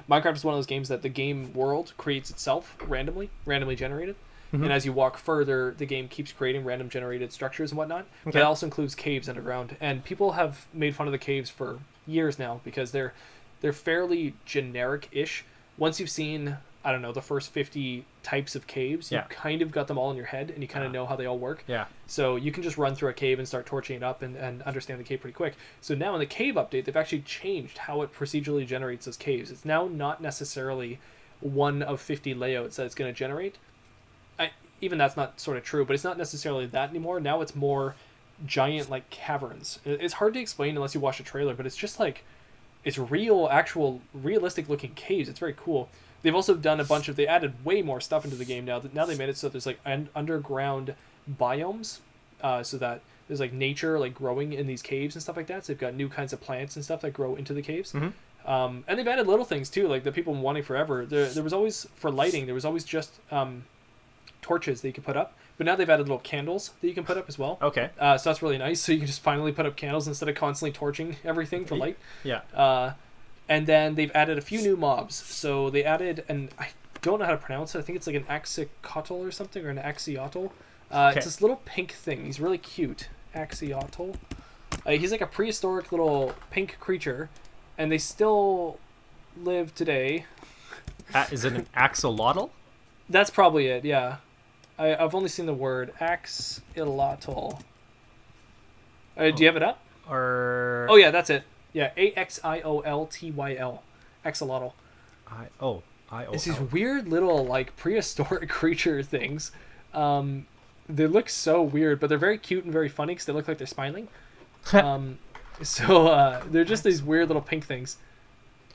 Minecraft is one of those games that the game world creates itself randomly generated. Mm-hmm. And as you walk further, the game keeps creating random generated structures and whatnot. Okay. That also includes caves underground. And people have made fun of the caves for years now because they're fairly generic-ish. Once you've seen, I don't know, the first 50 types of caves, you kind of got them all in your head and you kind of know how they all work. Yeah. So you can just run through a cave and start torching it up and understand the cave pretty quick. So now in the cave update, they've actually changed how it procedurally generates those caves. It's now not necessarily one of 50 layouts that it's going to generate. Even that's not sort of true, but it's not necessarily that anymore. Now it's more giant, like, caverns. It's hard to explain unless you watch a trailer, but it's just like, it's actual, realistic-looking caves. It's very cool. They've also done they added way more stuff into the game now. Now they made it so there's, like, underground biomes, so that there's, like, nature, like, growing in these caves and stuff like that. So they've got new kinds of plants and stuff that grow into the caves. Mm-hmm. And they've added little things, too, like, that people have been wanting forever. There was always, for lighting, there was always just torches that you could put up, but now they've added little candles that you can put up as well. Okay. So that's really nice. So you can just finally put up candles instead of constantly torching everything for light. Yeah. And then they've added a few new mobs. So they added, and I don't know how to pronounce it. I think it's like an axolotl or something, or an axolotl. It's this little pink thing. He's really cute. Axolotl. He's like a prehistoric little pink creature, and they still live today. Is it an axolotl? That's probably it, yeah. I've only seen the word axolotl. Do you have it up? Oh yeah, that's it. Yeah, AXIOLTYL, axolotl. It's these weird little like prehistoric creature things. They look so weird, but they're very cute and very funny because they look like they're smiling. So they're just these weird little pink things.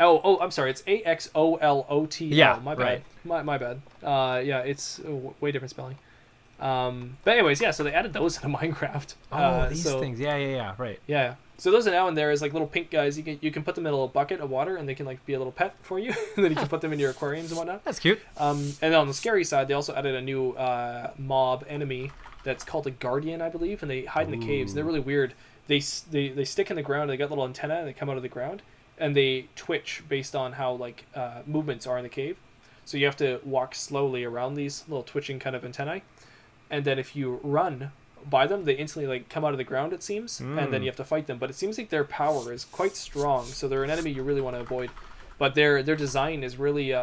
Oh, I'm sorry. It's AXOLOTL. Yeah, my bad. Right. My bad. Yeah, it's way different spelling. But anyways, yeah. So they added those into Minecraft. These things. Yeah. Right. Yeah. So those are now in there as like little pink guys. You can put them in a little bucket of water, and they can like be a little pet for you. And then you can put them in your aquariums and whatnot. That's cute. And then on the scary side, they also added a new mob enemy that's called a guardian, I believe, and they hide in the caves. And they're really weird. They stick in the ground. They got little antennae. And they come out of the ground. And they twitch based on how like movements are in the cave. So you have to walk slowly around these little twitching kind of antennae. And then if you run by them, they instantly like come out of the ground, it seems. And then you have to fight them. But it seems like their power is quite strong. So they're an enemy you really want to avoid. But their design is really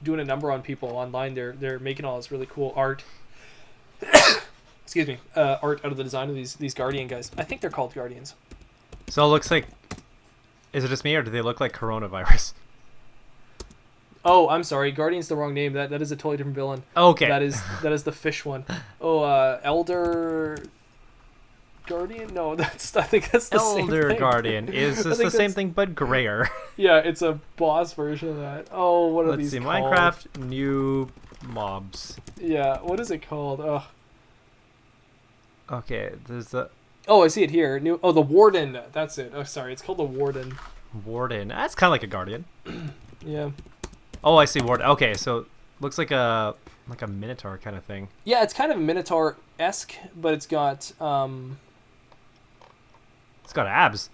doing a number on people online. They're making all this really cool art. Excuse me. Art out of the design of these Guardian guys. I think they're called Guardians. So it looks like... Is it just me, or do they look like coronavirus? Oh, I'm sorry. Guardian's the wrong name. That is a totally different villain. Okay. That is the fish one. Oh, Elder Guardian? No, I think that's the same thing. Elder Guardian is the same thing, but grayer. Yeah, it's a boss version of that. Oh, what are these called? Minecraft new mobs. Yeah, what is it called? Oh. Okay, there's the... Oh, I see it here. The Warden. That's it. Oh, sorry. It's called the Warden. Warden. That's kind of like a Guardian. Yeah. Oh, I see. Warden. Okay, so looks like a Minotaur kind of thing. Yeah, it's kind of Minotaur-esque, but it's got abs.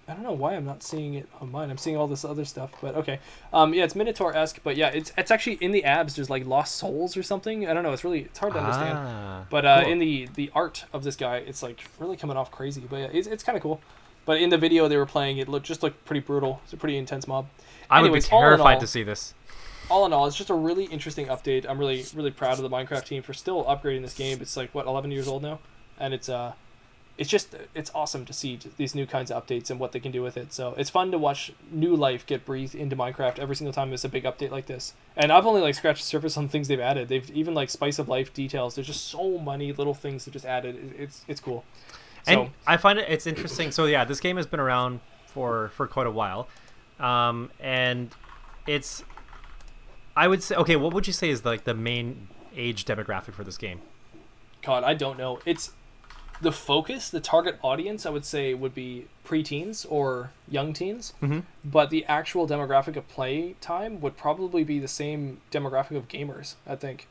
I don't know why I'm not seeing it on mine. I'm seeing all this other stuff, but okay. Yeah, it's Minotaur-esque, but yeah, it's actually in the abs. There's like lost souls or something. I don't know. It's hard to understand. But cool. In the art of this guy, it's like really coming off crazy. But yeah, it's kind of cool. But in the video they were playing, it looked pretty brutal. It's a pretty intense mob. I would be terrified to see this. all in all, it's just a really interesting update. I'm really, really proud of the Minecraft team for still upgrading this game. It's like, what, 11 years old now? And it's awesome to see these new kinds of updates and what they can do with it. So it's fun to watch new life get breathed into Minecraft every single time there's a big update like this. And I've only like scratched the surface on things they've added. They've even like spice of life details. There's just so many little things that just added. It's cool. So, and I find it's interesting. So yeah, this game has been around for quite a while, and it's, I would say, okay, what would you say is like the main age demographic for this game? God, I don't know. It's the focus, the target audience, I would say would be preteens or young teens. Mm-hmm. But the actual demographic of play time would probably be the same demographic of gamers, I think,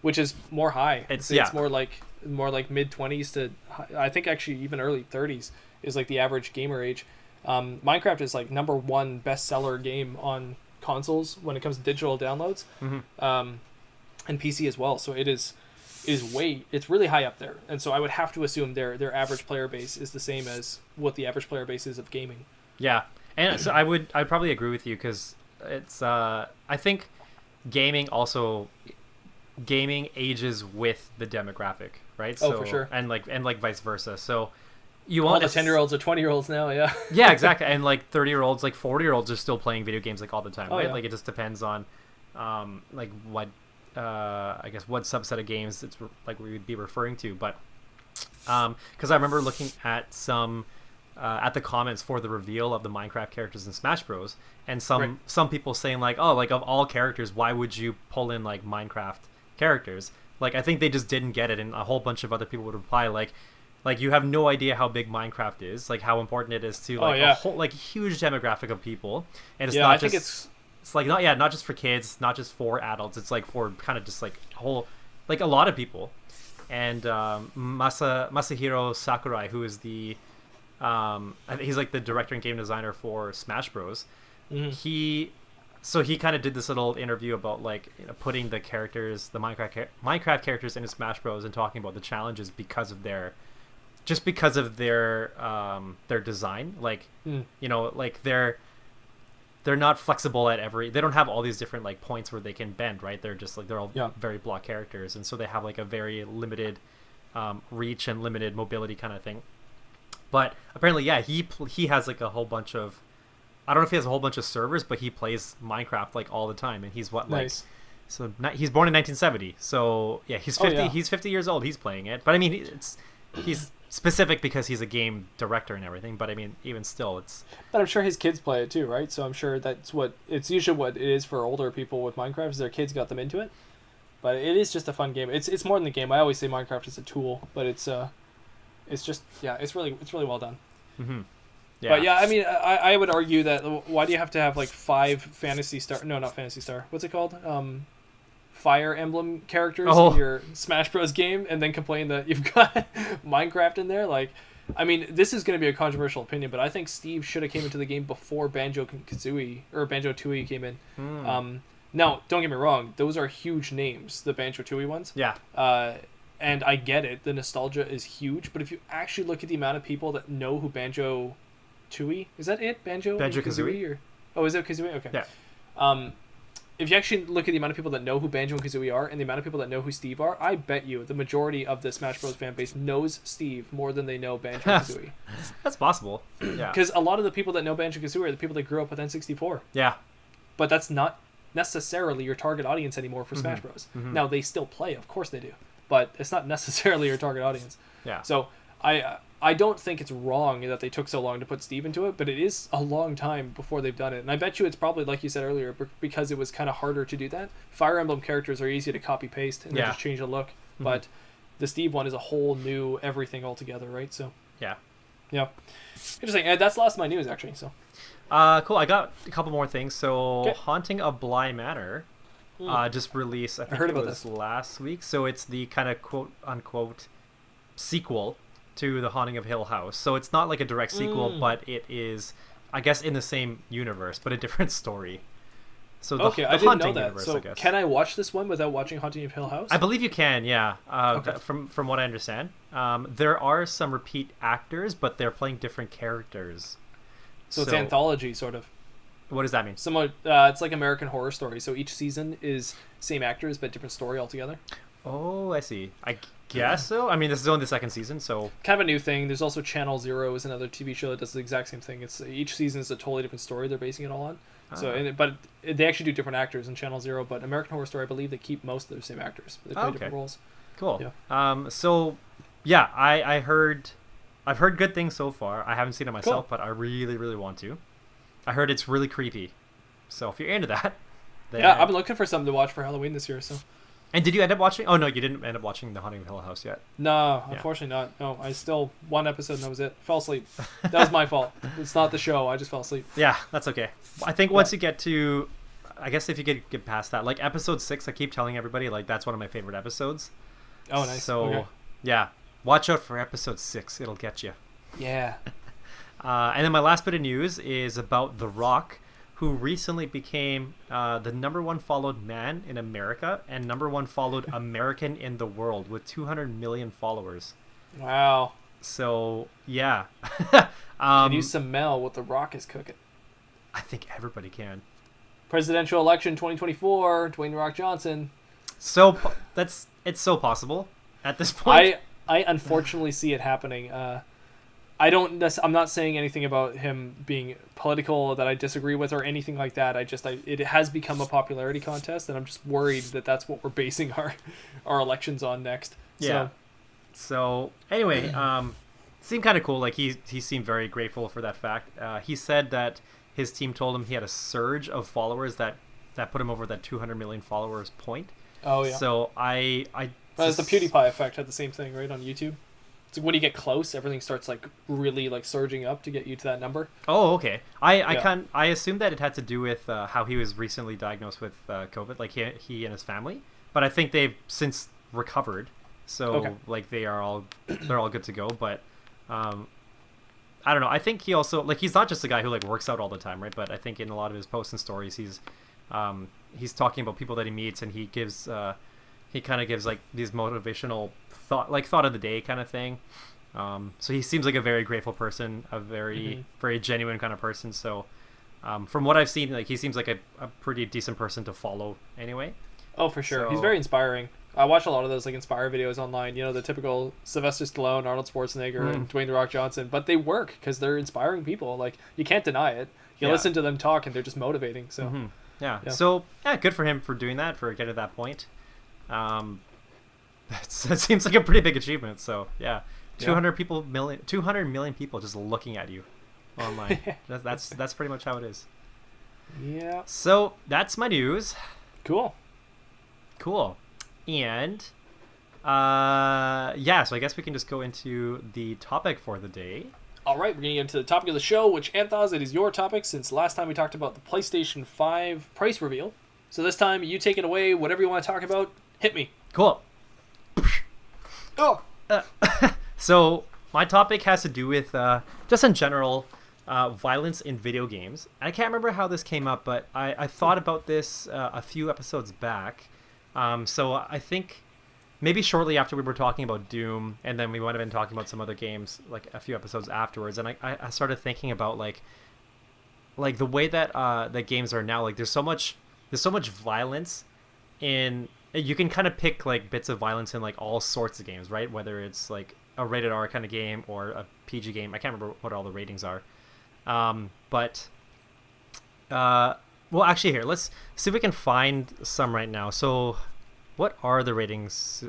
which is more high. It's more like mid 20s to, I think actually even early 30s is like the average gamer age. Minecraft is like #1 bestseller game on consoles when it comes to digital downloads, and PC as well. So it's really high up there, and so I would have to assume their average player base is the same as what the average player base is of gaming. Yeah, and so I'd probably agree with you, because it's I think gaming ages with the demographic, right? Oh, for sure. And like vice versa. So you All want the 10-year-olds or 20-year-olds now, yeah. yeah, exactly. And like 30-year-olds, like 40-year-olds are still playing video games like all the time, Oh, right? yeah. Like it just depends on like what I guess what subset of games it's like we would be referring to. But because I remember looking at some at the comments for the reveal of the Minecraft characters in Smash Bros, and some people saying like, oh, like of all characters, why would you pull in like Minecraft characters? Like I think they just didn't get it, and a whole bunch of other people would reply like you have no idea how big Minecraft is, like how important it is to like a whole like huge demographic of people, and it's not just it's like not just for kids, not just for adults. It's like for kind of just like whole, like a lot of people. And Masahiro Sakurai, who is the I think he's like the director and game designer for Smash Bros. Mm-hmm. He kind of did this little interview about like, you know, putting the characters, the Minecraft characters into Smash Bros, and talking about the challenges because of their design. Like you know, like they're not flexible at they don't have all these different like points where they can bend, right? They're just like, they're all very block characters, and so they have like a very limited reach and limited mobility kind of thing. But apparently, yeah, he has like a whole bunch of, I don't know if he has a whole bunch of servers, but he plays Minecraft like all the time, and he's so he's born in 1970, so yeah, he's 50. He's 50 years old. He's playing it, but I mean, he's specific because he's a game director and everything. But I mean, even still, it's. But I'm sure his kids play it too, right? So I'm sure it's usually what it is for older people with Minecraft, is their kids got them into it. But it is just a fun game. It's more than the game. I always say Minecraft is a tool, but it's just it's really well done. Mm-hmm. Yeah. But yeah, I mean, I would argue that why do you have to have like 5 Phantasy Star? No, not Phantasy Star. What's it called? Fire Emblem characters in your Smash Bros game, and then complain that you've got Minecraft in there? Like, I mean, this is going to be a controversial opinion, but I think Steve should have came into the game before Banjo-Kazooie or Banjo-Tooie came in. Now, don't get me wrong; those are huge names, the Banjo-Tooie ones. Yeah. And I get it; the nostalgia is huge. But if you actually look at the amount of people that know who Banjo-Tooie, is that it? Banjo-Kazooie? Or... Oh, is it Kazooie? Okay. Yeah. If you actually look at the amount of people that know who Banjo and Kazooie are, and the amount of people that know who Steve are, I bet you the majority of the Smash Bros. Fan base knows Steve more than they know Banjo and Kazooie. That's possible. Yeah. Because a lot of the people that know Banjo and Kazooie are the people that grew up with N64. Yeah. But that's not necessarily your target audience anymore for Smash Bros. Mm-hmm. Now, they still play, of course they do. But it's not necessarily your target audience. Yeah. So I don't think it's wrong that they took so long to put Steve into it, but it is a long time before they've done it. And I bet you it's probably, like you said earlier, because it was kind of harder to do that. Fire Emblem characters are easy to copy-paste and then just change the look. Mm-hmm. But the Steve one is a whole new everything altogether, right? So yeah. Interesting. And that's last of my news, actually. So cool. I got a couple more things. So Haunting of Bly Manor just released, I think heard it about was this last week. So it's the kind of quote-unquote sequel to The Haunting of Hill House. So it's not like a direct sequel, but it is, I guess, in the same universe, but a different story. So the, I didn't know that. Universe, so I guess. Can I watch this one without watching Haunting of Hill House? I believe you can, yeah. From what I understand. There are some repeat actors, but they're playing different characters. So it's anthology, sort of. What does that mean? Somewhat, it's like American Horror Story. So each season is same actors but different story altogether. Oh, I see. I guess so. I mean, this is only the second season, so Kind of a new thing. There's also Channel Zero is another TV show that does the exact same thing. It's each season is a totally different story they're basing it all on. So, but they actually do different actors in Channel Zero. But American Horror Story, I believe they keep most of the same actors. They play different roles. Cool. Yeah. So, yeah, I've heard good things so far. I haven't seen it myself, Cool. but I really, really want to. I heard it's really creepy. So if you're into that, then... Yeah, I've been looking for something to watch for Halloween this year. So. And did you end up watching? Oh no, you didn't end up watching The Haunting of Hill House yet. No, unfortunately not. No, I still one episode and that was it. Fell asleep. That was my fault. It's not the show. I just fell asleep. Yeah, that's okay. I think once you get to, I guess if you get past that, like episode 6, I keep telling everybody like that's one of my favorite episodes. Oh, nice. So yeah, watch out for episode 6. It'll get you. Yeah. And then my last bit of news is about The Rock, who recently became the #1 followed man in America and #1 followed American in the world with 200 million followers. Wow. So yeah. Can you smell what The Rock is cooking? I think everybody can. Presidential election 2024, Dwayne The Rock Johnson. So it's so possible at this point. I unfortunately see it happening. I'm not saying anything about him being political that I disagree with or anything like that. It has become a popularity contest, and I'm just worried that that's what we're basing our elections on next. Yeah. So anyway, seemed kind of cool. Like he seemed very grateful for that fact. He said that his team told him he had a surge of followers that put him over that 200 million followers point. Oh yeah. So Well, it's the PewDiePie effect had the same thing, right, on YouTube. It's like when you get close, everything starts like really like surging up to get you to that number. Oh, okay. I assumed that it had to do with how he was recently diagnosed with COVID, like he and his family. But I think they've since recovered, so like they're all good to go. But I don't know. I think he also like he's not just a guy who like works out all the time, right? But I think in a lot of his posts and stories, he's talking about people that he meets, and he gives he kind of gives like these motivational thought of the day kind of thing. So he seems like a very grateful person, a very very genuine kind of person. So from what I've seen, like he seems like a pretty decent person to follow anyway. Oh, for sure. So, he's very inspiring. I watch a lot of those like Inspire videos online. You know, the typical Sylvester Stallone, Arnold Schwarzenegger, and Dwayne The Rock Johnson. But they work because they're inspiring people. Like you can't deny it. You listen to them talk, and they're just motivating. So yeah. So yeah, good for him for doing that, for getting to that point. That seems like a pretty big achievement. So yeah, 200 million people just looking at you online. That's pretty much how it is. Yeah. So that's my news. Cool. And so I guess we can just go into the topic for the day. All right, we're going to get into the topic of the show, which, Anth0z, it is your topic since last time we talked about the PlayStation 5 price reveal. So this time, you take it away. Whatever you want to talk about, hit me. Cool. Oh! So my topic has to do with, just in general, violence in video games. I can't remember how this came up, but I thought about this a few episodes back. So I think maybe shortly after we were talking about Doom, and then we might have been talking about some other games like a few episodes afterwards, and I started thinking about like the way that the games are now. Like there's so much violence in. You can kind of pick like bits of violence in like all sorts of games, right? Whether it's like a rated R kind of game or a PG game. I can't remember what all the ratings are. Well, actually, here, let's see if we can find some right now. So, what are the ratings?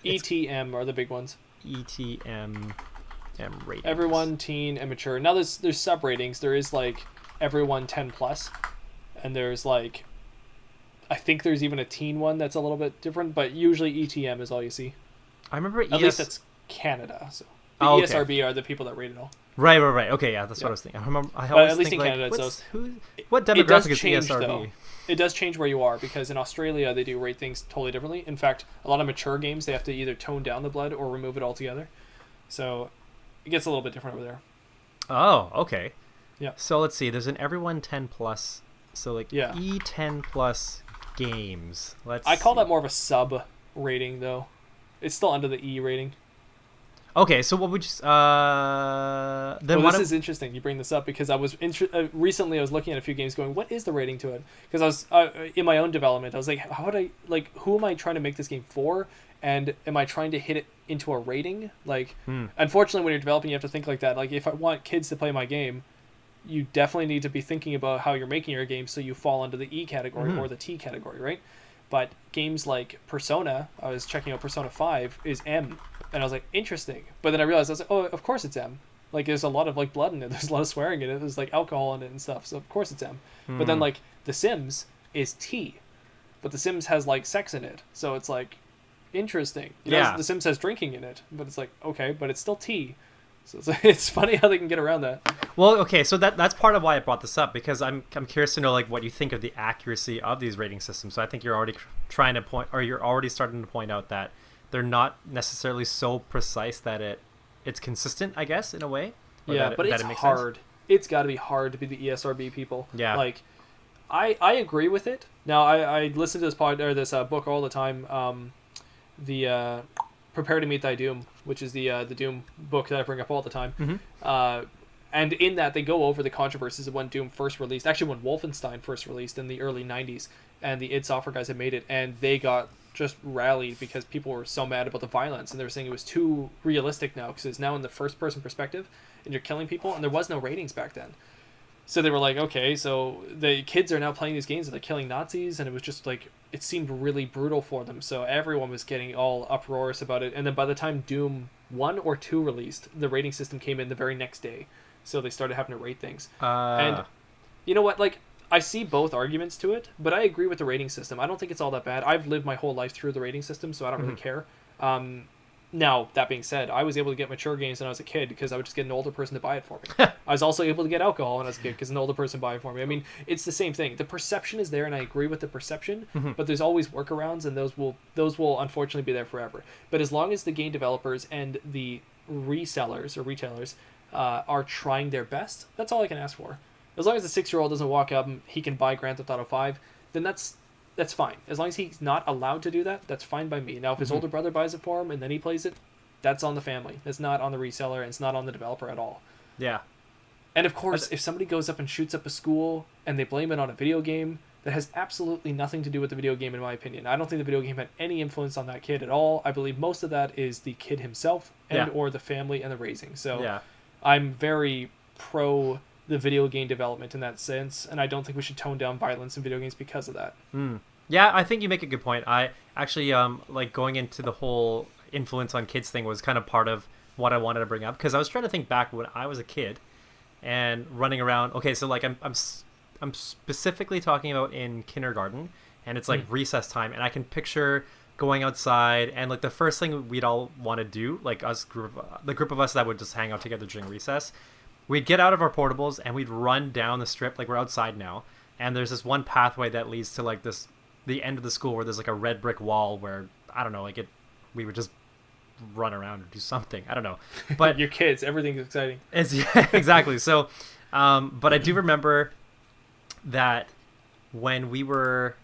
ETM are the big ones. ETM ratings. Everyone, teen, and mature. Now, there's sub ratings. There is, like, everyone 10 plus. And there's, like, I think there's even a teen one that's a little bit different. But usually ETM is all you see. I remember At least it's Canada. So the ESRB are the people that rate it all. Right. Okay, yeah, that's what I was thinking. I remember. I but always at least think, in like, Canada, what demographic is ESRB? Though. It does change where you are, because in Australia they do rate things totally differently. In fact, a lot of mature games they have to either tone down the blood or remove it altogether. So it gets a little bit different over there. Oh, okay. Yeah. So let's see. There's an everyone 10 plus. So like E10 plus games. I call that more of a sub rating though. It's still under the E rating. Okay, so what would you then Well, this is interesting. You bring this up because I was recently I was looking at a few games, going, "What is the rating to it?" Because I was in my own development. I was like, "How would I like? Who am I trying to make this game for? And am I trying to hit it into a rating?" Like, unfortunately, when you're developing, you have to think like that. Like, if I want kids to play my game, you definitely need to be thinking about how you're making your game so you fall into the E category or the T category, right? But games like Persona, I was checking out Persona 5, is M. And I was like, interesting. But then I realized, I was like, oh, of course it's M. Like, there's a lot of, like, blood in it. There's a lot of swearing in it. There's, like, alcohol in it and stuff. So, of course it's M. But then, like, The Sims is T. But The Sims has, like, sex in it. So it's, like, interesting. You know, The Sims has drinking in it. But it's like, okay, but it's still T. So it's funny how they can get around that. Well, okay, so that's part of why I brought this up, because I'm curious to know like what you think of the accuracy of these rating systems. So I think you're already trying to point, or you're already starting to point out that they're not necessarily so precise that it's consistent, I guess, in a way. Yeah, but it's hard. Sense. It's got to be hard to be the ESRB people. Yeah. Like, I agree with it. Now I listen to this this book all the time. The Prepare to Meet Thy Doom, which is the Doom book that I bring up all the time. And in that, they go over the controversies of when Doom first released. Actually, when Wolfenstein first released in the early 90s, and the id Software guys had made it, and they got just rallied because people were so mad about the violence, and they were saying it was too realistic now, because it's now in the first-person perspective, and you're killing people, and there was no ratings back then. So they were like, okay, so the kids are now playing these games, and they're killing Nazis, and it was just like, it seemed really brutal for them, so everyone was getting all uproarious about it, and then by the time Doom 1 or 2 released, the rating system came in the very next day. So they started having to rate things. And you know what? Like, I see both arguments to it, but I agree with the rating system. I don't think it's all that bad. I've lived my whole life through the rating system, so I don't really care. Now, that being said, I was able to get mature games when I was a kid because I would just get an older person to buy it for me. I was also able to get alcohol when I was a kid because an older person buy it for me. I mean, it's the same thing. The perception is there, and I agree with the perception, but there's always workarounds, and those will unfortunately be there forever. But as long as the game developers and the resellers or retailers are trying their best, that's all I can ask for. As long as the 6-year-old doesn't walk up and he can buy Grand Theft Auto 5, then that's fine. As long as he's not allowed to do that, that's fine by me. Now, if his older brother buys it for him and then he plays it, that's on the family. It's not on the reseller, and it's not on the developer at all. Yeah. And of course, if somebody goes up and shoots up a school and they blame it on a video game, that has absolutely nothing to do with the video game, in my opinion. I don't think the video game had any influence on that kid at all. I believe most of that is the kid himself and or the family and the raising. So I'm very pro the video game development in that sense, and I don't think we should tone down violence in video games because of that. Yeah, I think you make a good point. I actually like going into the whole influence on kids thing was kind of part of what I wanted to bring up, because I was trying to think back when I was a kid and running around. Okay, so like I'm specifically talking about in kindergarten, and it's like recess time, and I can picture going outside, and like the first thing we'd all want to do, like the group of us that would just hang out together during recess, we'd get out of our portables and we'd run down the strip. Like, we're outside now, and there's this one pathway that leads to like the end of the school where there's like a red brick wall where, I don't know, like we would just run around or do something. I don't know, but your kids, everything's exciting. Yeah, exactly. So, but I do remember that when we were,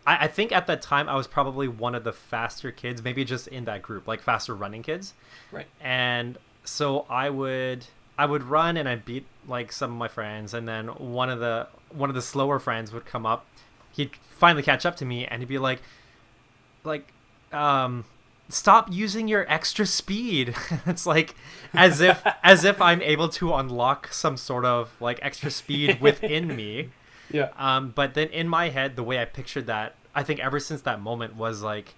I think at that time I was probably one of the faster kids, maybe just in that group, like faster running kids. Right. And so I would run and I'd beat like some of my friends, and then one of the slower friends would come up. He'd finally catch up to me, and he'd be like, stop using your extra speed. It's like as if I'm able to unlock some sort of like extra speed within me. Yeah. But then in my head, the way I pictured that, I think ever since that moment was like,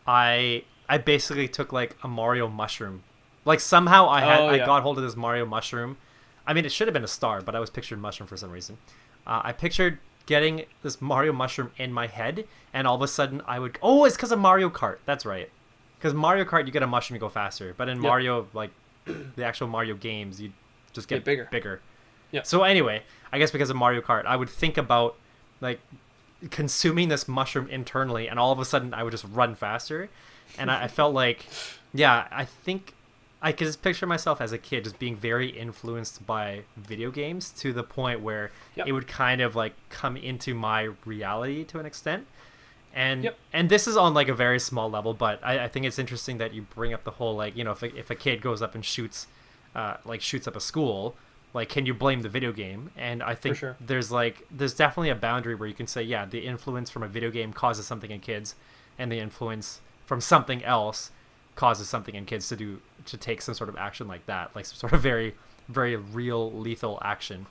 I basically took like a Mario mushroom. Like somehow I got hold of this Mario mushroom. I mean, it should have been a star, but I was picturing mushroom for some reason. I pictured getting this Mario mushroom in my head, and all of a sudden I would, it's because of Mario Kart. That's right. Because Mario Kart, you get a mushroom, you go faster. But in Mario, like the actual Mario games, you just get bigger. Yeah. So anyway, I guess because of Mario Kart, I would think about like consuming this mushroom internally, and all of a sudden I would just run faster. And I felt like, I think I could just picture myself as a kid just being very influenced by video games to the point where it would kind of like come into my reality to an extent. And Yep. and this is on like a very small level, but I think it's interesting that you bring up the whole like, you know, if a kid goes up and shoots up a school, like, can you blame the video game? And I think sure. there's definitely a boundary where you can say, yeah, the influence from a video game causes something in kids, and the influence from something else causes something in kids to take some sort of action like that, like some sort of very, very real lethal action.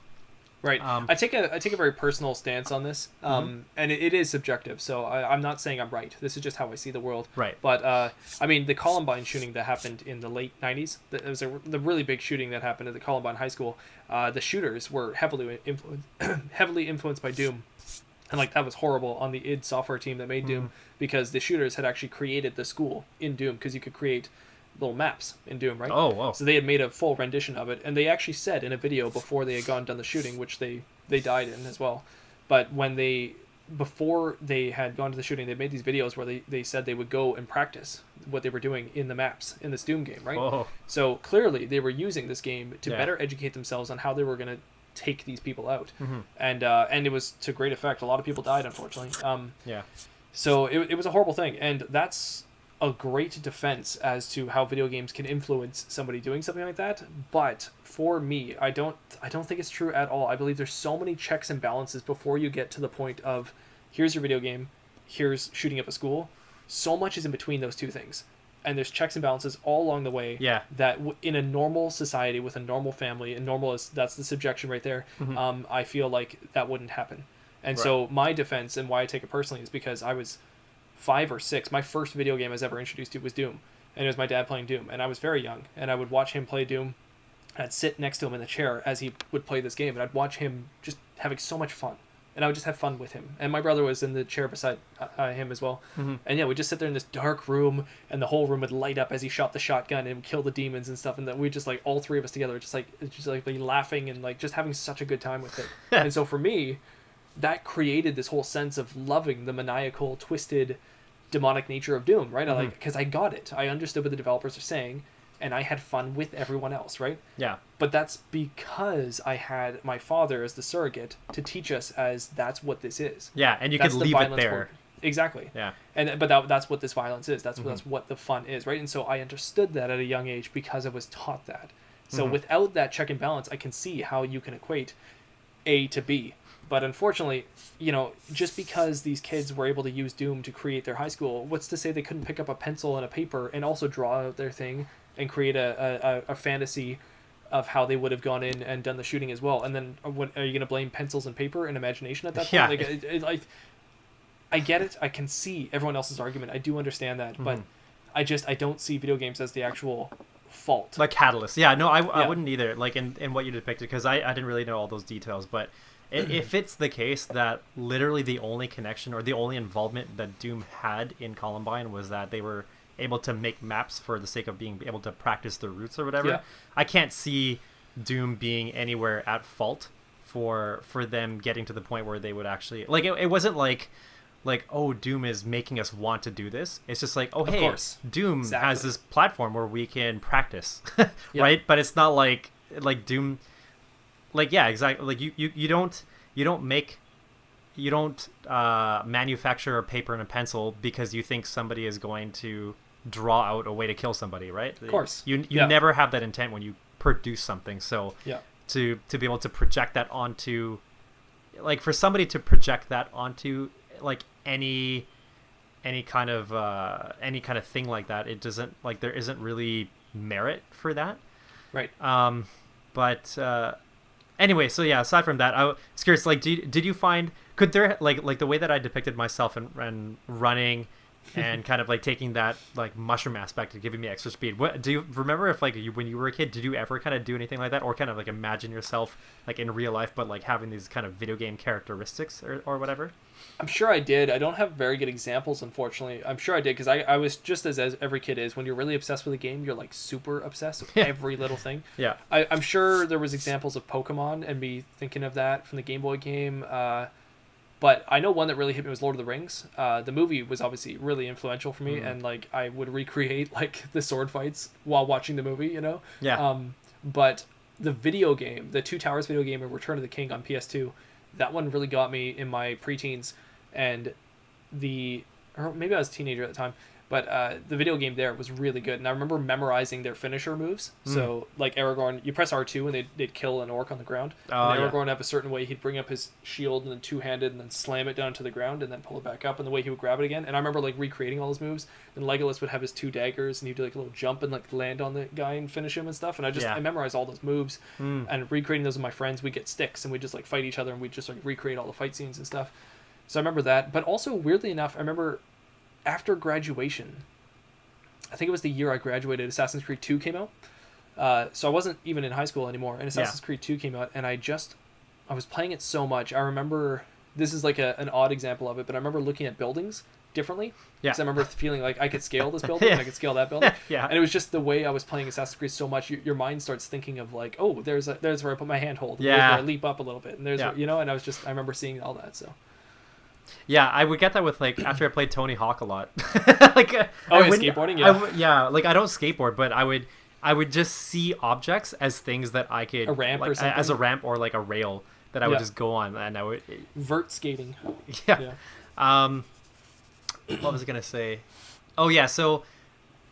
Right. I take a very personal stance on this, and it is subjective. So I'm not saying I'm right. This is just how I see the world. Right. But I mean, the Columbine shooting that happened in the late '90s, it was the really big shooting that happened at the Columbine High School. The shooters were heavily influenced by Doom, and like that was horrible on the id Software team that made Doom, because the shooters had actually created the school in Doom, because you could create little maps in Doom, right? Oh, wow. So they had made a full rendition of it, and they actually said in a video before they had done the shooting, which they died in as well, but before they had gone to the shooting, they made these videos where they said they would go and practice what they were doing in the maps in this Doom game, right? Oh. So clearly they were using this game to Yeah. better educate themselves on how they were going to take these people out, Mm-hmm. and it was to great effect. A lot of people died, unfortunately. Yeah. So it was a horrible thing, and that's a great defense as to how video games can influence somebody doing something like that. But for me, I don't think it's true at all. I believe there's so many checks and balances before you get to the point of, here's your video game, here's shooting up a school. So much is in between those two things, and there's checks and balances all along the way. Yeah. That in a normal society with a normal family, and normal is, that's the subjection right there. I feel like that wouldn't happen. And Right. so my defense and why I take it personally is because I was 5 or 6. My first video game I was ever introduced to was Doom, and it was my dad playing Doom, and I was very young, and I would watch him play Doom. I'd sit next to him in the chair as he would play this game, and I'd watch him just having so much fun, and I would just have fun with him. And my brother was in the chair beside him as well. And yeah, we'd just sit there in this dark room, and the whole room would light up as he shot the shotgun and kill the demons and stuff, and that we just like all three of us together just be laughing and like just having such a good time with it. And so for me, that created this whole sense of loving the maniacal, twisted, demonic nature of Doom, right? Because I got it. I understood what the developers are saying, and I had fun with everyone else, right? Yeah. But that's because I had my father as the surrogate to teach us as that's what this is. Yeah, and you That's could the leave it violence there. part. Exactly. Yeah. But that's what this violence is. That's what the fun is, right? And so I understood that at a young age because I was taught that. So without that check and balance, I can see how you can equate A to B. But unfortunately, just because these kids were able to use Doom to create their high school, what's to say they couldn't pick up a pencil and a paper and also draw out their thing and create a fantasy of how they would have gone in and done the shooting as well? And then what are you going to blame pencils and paper and imagination at that point? Yeah. I get it. I can see everyone else's argument. I do understand that, but I don't see video games as the actual fault. Like catalyst. Yeah, no, I wouldn't either. Like in what you depicted, because I didn't really know all those details, but if it's the case that literally the only connection or the only involvement that Doom had in Columbine was that they were able to make maps for the sake of being able to practice their roots or whatever, Yeah. I can't see Doom being anywhere at fault for them getting to the point where they would actually like it wasn't like oh, Doom is making us want to do this. It's just like, oh, hey, course. Doom Exactly. has this platform where we can practice. Yeah. Right? But it's not like Doom, like, yeah, exactly. Like you don't manufacture a paper and a pencil because you think somebody is going to draw out a way to kill somebody, right? Of course. You Yeah. never have that intent when you produce something. So Yeah. to be able to project that onto, like, for somebody to project that onto like any kind of thing like that, it doesn't, like, there isn't really merit for that. Right. But anyway, so yeah, aside from that, I was curious, like, did you find, could there, like the way that I depicted myself and running and kind of like taking that like mushroom aspect and giving me extra speed, what do you remember, if like when you were a kid, did you ever kind of do anything like that, or kind of like imagine yourself like in real life but like having these kind of video game characteristics or whatever? I'm sure I did. I don't have very good examples, unfortunately. I'm sure I did, because I was just as every kid is. When you're really obsessed with a game, you're like super obsessed with every little thing. Yeah. I'm sure there was examples of Pokemon and me thinking of that from the Game Boy game. But I know one that really hit me was Lord of the Rings. The movie was obviously really influential for me, and like I would recreate like the sword fights while watching the movie, Yeah. But the video game, the Two Towers video game, and Return of the King on PS2, that one really got me in my preteens, and the or maybe I was a teenager at the time. But the video game there was really good, and I remember memorizing their finisher moves. So, like Aragorn, you press R2 and they'd kill an orc on the ground. And Aragorn would have a certain way he'd bring up his shield and then two-handed and then slam it down to the ground and then pull it back up, and the way he would grab it again. And I remember like recreating all those moves. And Legolas would have his two daggers, and he'd do like a little jump and like land on the guy and finish him and stuff. And I memorized all those moves and recreating those with my friends. We'd get sticks and we'd just like fight each other and we'd just like recreate all the fight scenes and stuff. So I remember that. But also, weirdly enough, I remember after graduation, I think it was the year I graduated, Assassin's Creed 2 came out. So I wasn't even in high school anymore, and Assassin's Creed 2 came out, and I was playing it so much. I remember, this is like an odd example of it, but I remember looking at buildings differently. Yeah. Because I remember feeling like I could scale this building, and I could scale that building. Yeah. And it was just the way I was playing Assassin's Creed so much, your mind starts thinking of like, oh, there's where I put my handhold, there's where I leap up a little bit, and there's where, and I remember seeing all that, so. Yeah, I would get that with like after I played Tony Hawk a lot. Like, skateboarding, like I don't skateboard, but I would just see objects as things that I could a ramp like, or something, as a ramp or like a rail that I would just go on, and I would vert skating. Yeah. What was I gonna say? Oh yeah, so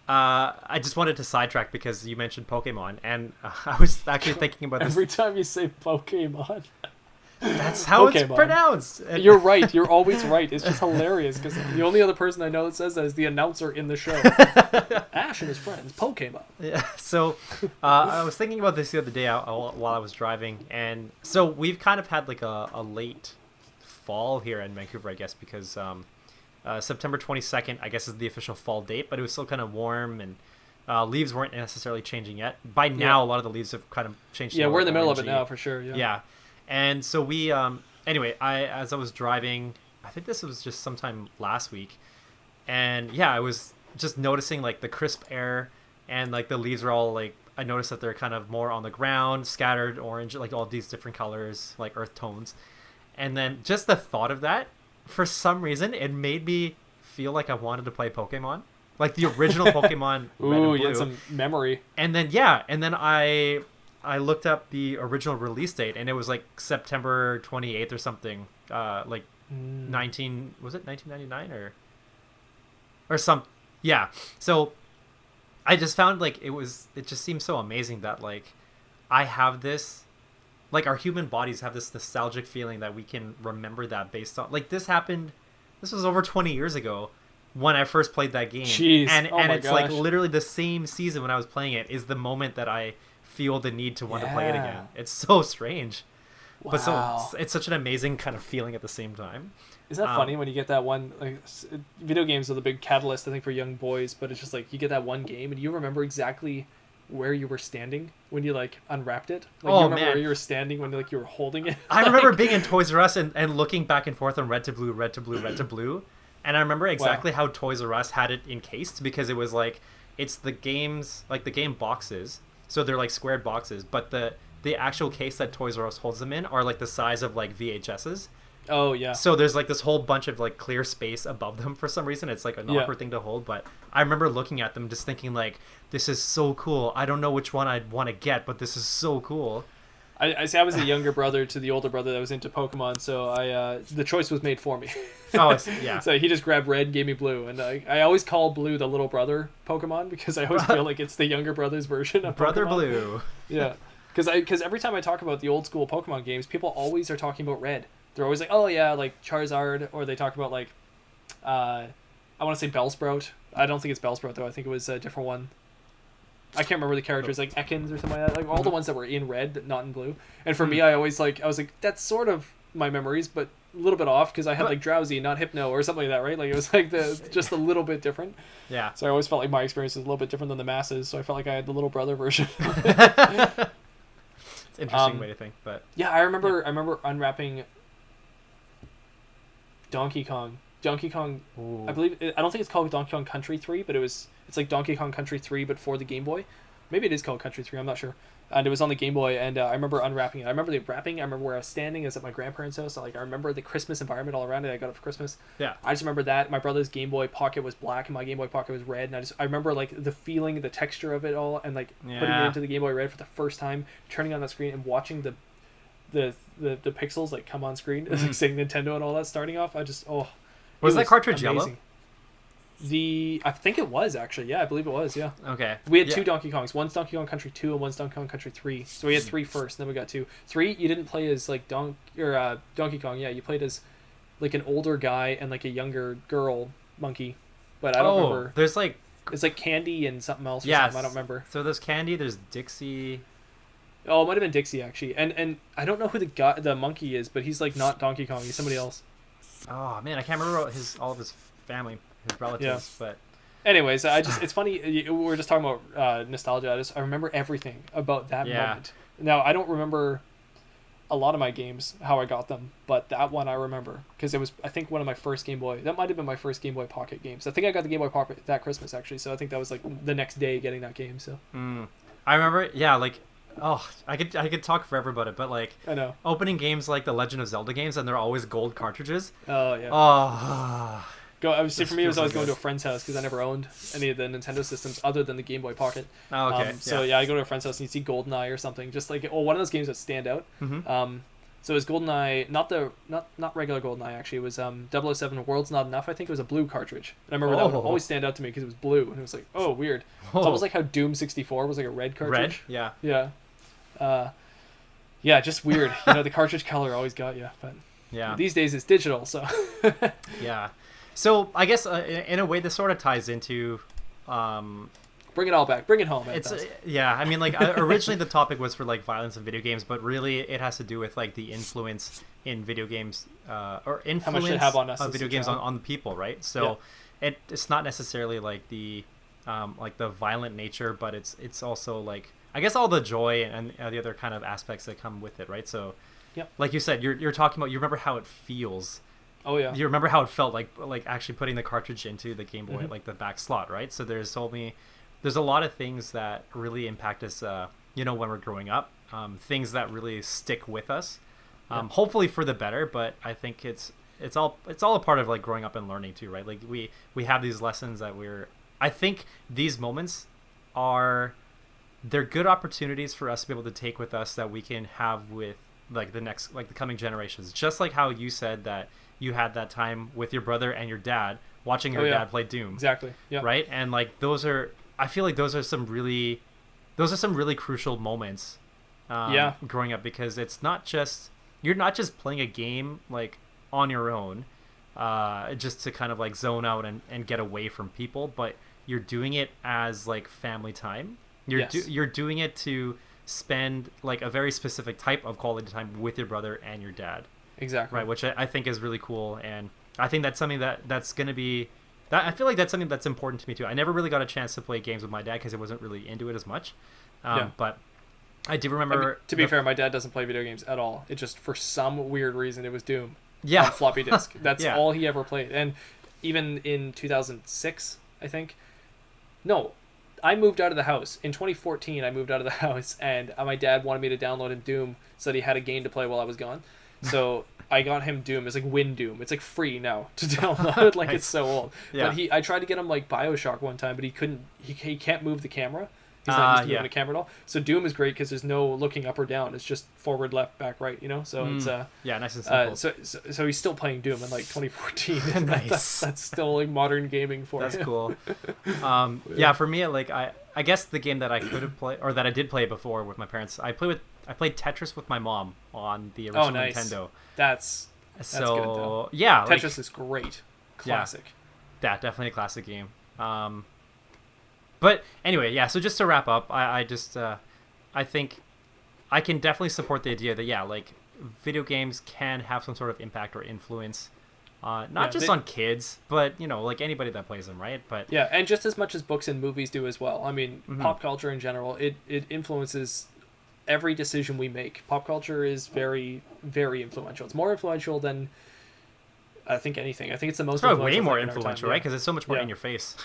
I just wanted to sidetrack because you mentioned Pokemon, and I was actually thinking about this. Every time you say Pokemon. That's how it's pronounced. You're right. You're always right. It's just hilarious because the only other person I know that says that is the announcer in the show. Ash and his friends, Pokemon. Yeah. So I was thinking about this the other day while I was driving. And so we've kind of had like a late fall here in Vancouver, I guess, because September 22nd, I guess, is the official fall date. But it was still kind of warm and leaves weren't necessarily changing yet. By now, a lot of the leaves have kind of changed. Yeah, we're in the middle of it now for sure. Yeah. And so we, anyway, as I was driving, I think this was just sometime last week, and yeah, I was just noticing like the crisp air, and like the leaves are all like, I noticed that they're kind of more on the ground, scattered orange, like all these different colors, like earth tones, and then just the thought of that, for some reason, it made me feel like I wanted to play Pokemon, like the original Pokemon. Ooh, Red and Blue. You had some memory. And then I looked up the original release date, and it was like September 28th or something, like 1999 or some, yeah. So I just found like it just seems so amazing that like I have this, like our human bodies have this nostalgic feeling that we can remember that based on, like this was over 20 years ago when I first played that game. Jeez. And it's gosh. like literally the same season when I was playing it is the moment that I feel the need to want to play it again. It's so strange. Wow. But so it's such an amazing kind of feeling at the same time. Isn't that funny when you get that one, like, video games are the big catalyst, I think, for young boys, but it's just like you get that one game and you remember exactly where you were standing when you like unwrapped it. Like, you remember where you were standing when like you were holding it. I remember being in Toys R Us and looking back and forth on red to blue, red to blue, red to blue. And I remember exactly how Toys R Us had it encased, because it was like, it's the games, like the game boxes. So they're like squared boxes, but the actual case that Toys R Us holds them in are like the size of like VHSs. Oh yeah. So there's like this whole bunch of like clear space above them for some reason. It's like an awkward thing to hold, but I remember looking at them just thinking like, this is so cool. I don't know which one I'd want to get, but this is so cool. I see. I was the younger brother to the older brother that was into Pokemon, so the choice was made for me. Oh, yeah. So he just grabbed red, gave me blue, and I always call blue the little brother Pokemon because I always feel like it's the younger brother's version of Brother Pokemon. Blue. Yeah, because every time I talk about the old school Pokemon games, people always are talking about red. They're always like, oh yeah, like Charizard, or they talk about like, I want to say Bellsprout. I don't think it's Bellsprout though. I think it was a different one. I can't remember the characters, like Ekans or something like that. Like all the ones that were in red, not in blue. And for me, I was like, that's sort of my memories, but a little bit off because I had like Drowsy, not Hypno, or something like that, right? Like it was like just a little bit different. Yeah. So I always felt like my experience was a little bit different than the masses. So I felt like I had the little brother version. It's an interesting way to think, but yeah, I remember unwrapping Donkey Kong. Ooh. I don't think it's called Donkey Kong Country 3, but it's like Donkey Kong Country 3 but for the Game Boy. Maybe it is called Country 3, I'm not sure. And it was on the Game Boy, and I remember unwrapping it. I remember the wrapping. I remember where I was standing. It was at my grandparents' house. So, like, I remember the Christmas environment all around it. I got it for Christmas. Yeah. I just remember that. My brother's Game Boy Pocket was black, and my Game Boy Pocket was red. And I remember, like, the feeling, the texture of it all, and, like, putting it into the Game Boy Red for the first time, turning on that screen and watching the pixels, like, come on screen, like, saying Nintendo and all that starting off. Was that cartridge amazing. Yellow? I think it was actually. Yeah, I believe it was. Yeah. Okay. We had Yeah. two Donkey Kongs. One's Donkey Kong Country 2 and one's Donkey Kong Country 3. So we had 3 first, and then we got 2. 3, you didn't play as like Donkey Kong. Yeah, you played as like an older guy and like a younger girl monkey. But I don't remember. There's like It's like Candy and something else. Or yeah, something. I don't remember. So there's Candy. There's Dixie. Oh, it might have been Dixie actually. And I don't know who the monkey is, but he's like not Donkey Kong. He's somebody else. Oh man, I can't remember all of his family, his relatives, but. Anyways, it's funny. We were just talking about nostalgia. I remember everything about that moment. Now, I don't remember a lot of my games, how I got them, but that one I remember because it was, I think, one of my first Game Boy. That might have been my first Game Boy Pocket games. I think I got the Game Boy Pocket that Christmas, actually, so I think that was like the next day getting that game. So I remember, yeah, like, oh, I could talk forever about it, but like, I know opening games like the Legend of Zelda games, and they're always gold cartridges. Oh yeah. Oh. For me, it was always going to a friend's house because I never owned any of the Nintendo systems other than the Game Boy Pocket. Oh, okay. So I go to a friend's house and you see GoldenEye or something, just like one of those games that stand out. So it was GoldenEye, not regular GoldenEye actually. It was 007 World's Not Enough. I think it was a blue cartridge, and I remember that would always stand out to me because it was blue, and it was like, oh, weird. It's almost like how Doom 64 was like a red cartridge. Red, yeah. Yeah, just weird. The cartridge color always got you, but these days it's digital, so. Yeah. So I guess in a way this sort of ties into bring it all back, bring it home. I mean, like originally the topic was for like violence in video games, but really it has to do with like the influence in video games or influence how much they have on us of video games on the people, right? So it's not necessarily like the violent nature, but it's also like, I guess, all the joy and the other kind of aspects that come with it, right? So like you said, you're talking about, you remember how it feels. Oh yeah. You remember how it felt like actually putting the cartridge into the Game Boy, like the back slot, right? So there's a lot of things that really impact us, when we're growing up, things that really stick with us, hopefully for the better. But I think it's all a part of like growing up and learning too, right? Like we have these lessons that I think these moments they're good opportunities for us to be able to take with us that we can have with like the coming generations. Just like how you said that you had that time with your brother and your dad watching your dad play Doom. Exactly. Yeah. Right? And like I feel like those are some really crucial moments growing up, because you're not just playing a game like on your own just to kind of like zone out and get away from people, but you're doing it as like family time. You're doing it to spend like a very specific type of quality time with your brother and your dad. Exactly. Right, which I think is really cool, and I think that's something that's going to be I feel like that's something that's important to me too. I never really got a chance to play games with my dad because he wasn't really into it as much. But I do remember. To be fair, my dad doesn't play video games at all. It just, for some weird reason, it was Doom. Yeah. On floppy disk. That's all he ever played. And even in 2006, I think. No, I moved out of the house. In 2014, I moved out of the house, and my dad wanted me to download him Doom so that he had a game to play while I was gone. So I got him Doom. It's like Win Doom. It's like free now to download. Like, nice. It's so old. Yeah. But I tried to get him like BioShock one time, but he couldn't. He can't move the camera. He's not used to moving the camera at all. So Doom is great because there's no looking up or down. It's just forward, left, back, right. So it's nice and simple. So he's still playing Doom in like 2014. Nice. That's still like modern gaming for him. That's cool. For me, like I guess the game that I could have played, or that I did play before with my parents, I played Tetris with my mom on the original Nintendo. That's good though. Yeah, Tetris is great. Classic. Yeah, definitely a classic game. But anyway, so just to wrap up, I think I can definitely support the idea that like video games can have some sort of impact or influence, not just on kids, but like anybody that plays them, right? But and just as much as books and movies do as well. I mean, pop culture in general, it influences every decision we make. Pop culture is very, very influential. It's more influential than I think anything. I think it's the most. It's way more influential, right? Because it's so much more in your face.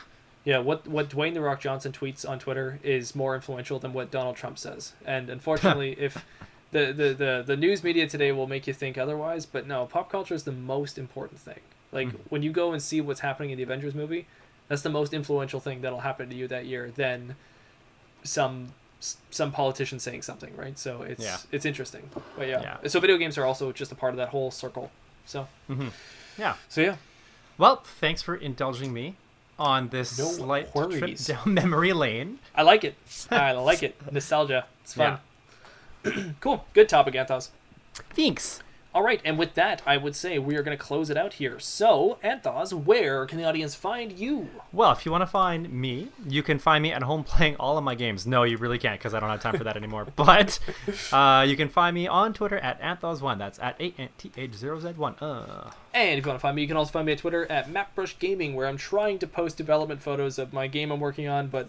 Yeah, what Dwayne "The Rock" Johnson tweets on Twitter is more influential than what Donald Trump says. And unfortunately, if the news media today will make you think otherwise, but no, pop culture is the most important thing. Like when you go and see what's happening in the Avengers movie, that's the most influential thing that'll happen to you that year than some politician saying something, right? So it's interesting. But so video games are also just a part of that whole circle. So So well, thanks for indulging me. on this No slight trip worries. down memory lane. I like it. I like it. Nostalgia. It's fun. Cool. Good topic, Anth0z. Thanks. All right, and with that, I would say we are going to close it out here. So, Anth0z, where can the audience find you? Well, if you want to find me, you can find me at home playing all of my games. No, you really can't because I don't have time for that anymore. But you can find me on Twitter at Anth0z1. That's at Anth0z1. And if you want to find me, you can also find me at Twitter at Mattbrush Gaming, where I'm trying to post development photos of my game I'm working on, but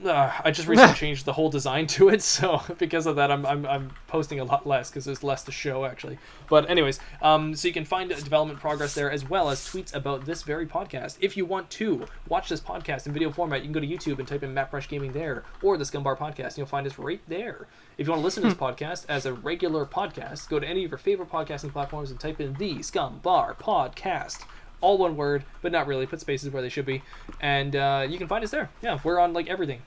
I just recently changed the whole design to it, so because of that, I'm posting a lot less because there's less to show actually. But anyways, so you can find development progress there as well as tweets about this very podcast. If you want to watch this podcast in video format, you can go to YouTube and type in Mattbrush Gaming there, or the Scumm Podcast, and you'll find us right there. If you want to listen to this podcast as a regular podcast, go to any of your favorite podcasting platforms and type in the Scumm Podcast. All one word, but not really. Put spaces where they should be. And you can find us there. Yeah, we're on like everything.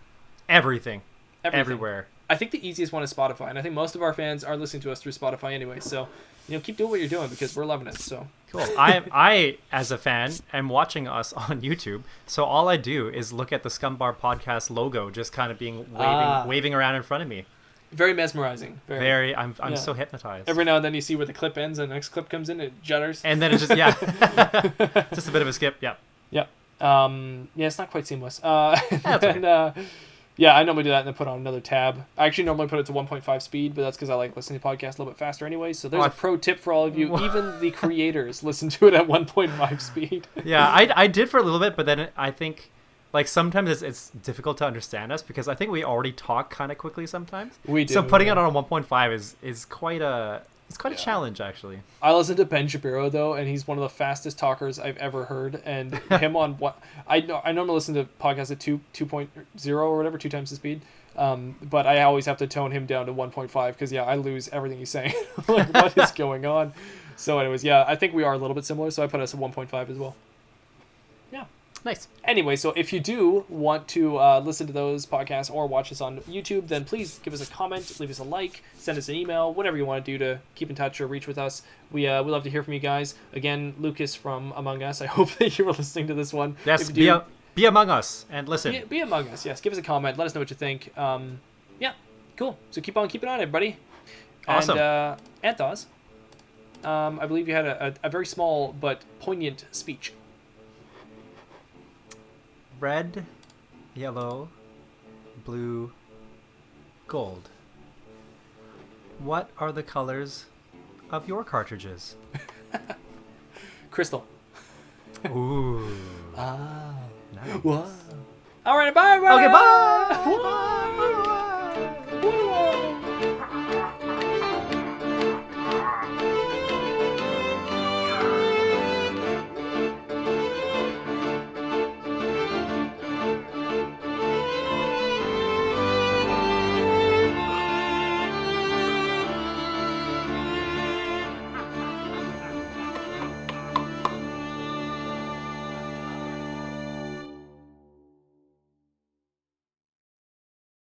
Everything. Everywhere. I think the easiest one is Spotify. And I think most of our fans are listening to us through Spotify anyway. So, keep doing what you're doing because we're loving it. So cool. I, as a fan, am watching us on YouTube. So all I do is look at the Scumm Podcast logo just kind of being waving around in front of me. Very mesmerizing. Very. I'm so hypnotized. Every now and then you see where the clip ends and the next clip comes in, it judders. And then it's just, just a bit of a skip. Yeah. Yeah. It's not quite seamless. Yeah, I normally do that and then put on another tab. I actually normally put it to 1.5 speed, but that's because I like listening to podcasts a little bit faster anyway. So there's a pro tip for all of you. Even the creators listen to it at 1.5 speed. Yeah, I did for a little bit, but then I think like sometimes it's difficult to understand us because I think we already talk kind of quickly sometimes. We do. So putting it on a 1.5 is quite a a challenge actually. I listen to Ben Shapiro though, and he's one of the fastest talkers I've ever heard. And him on what I normally listen to podcasts at 2.0 or whatever, 2 times the speed. But I always have to tone him down to 1.5 because I lose everything he's saying. Like what is going on? So anyways, I think we are a little bit similar. So I put us at 1.5 as well. Yeah. Nice. Anyway, so if you do want to listen to those podcasts or watch us on YouTube, then please give us a comment, leave us a like, send us an email, whatever you want to do to keep in touch or reach with us. We love to hear from you guys. Again, Lucas from Among Us, I hope that you were listening to this one. Yes, be among us and listen. Be among us, yes. Give us a comment. Let us know what you think. Cool. So keep on keeping on, everybody. Awesome. And Anth0z, I believe you had a very small but poignant speech. Red, yellow, blue, gold. What are the colors of your cartridges? Crystal. Ooh. Ah. Nice. Wow. All right, bye. Okay, bye.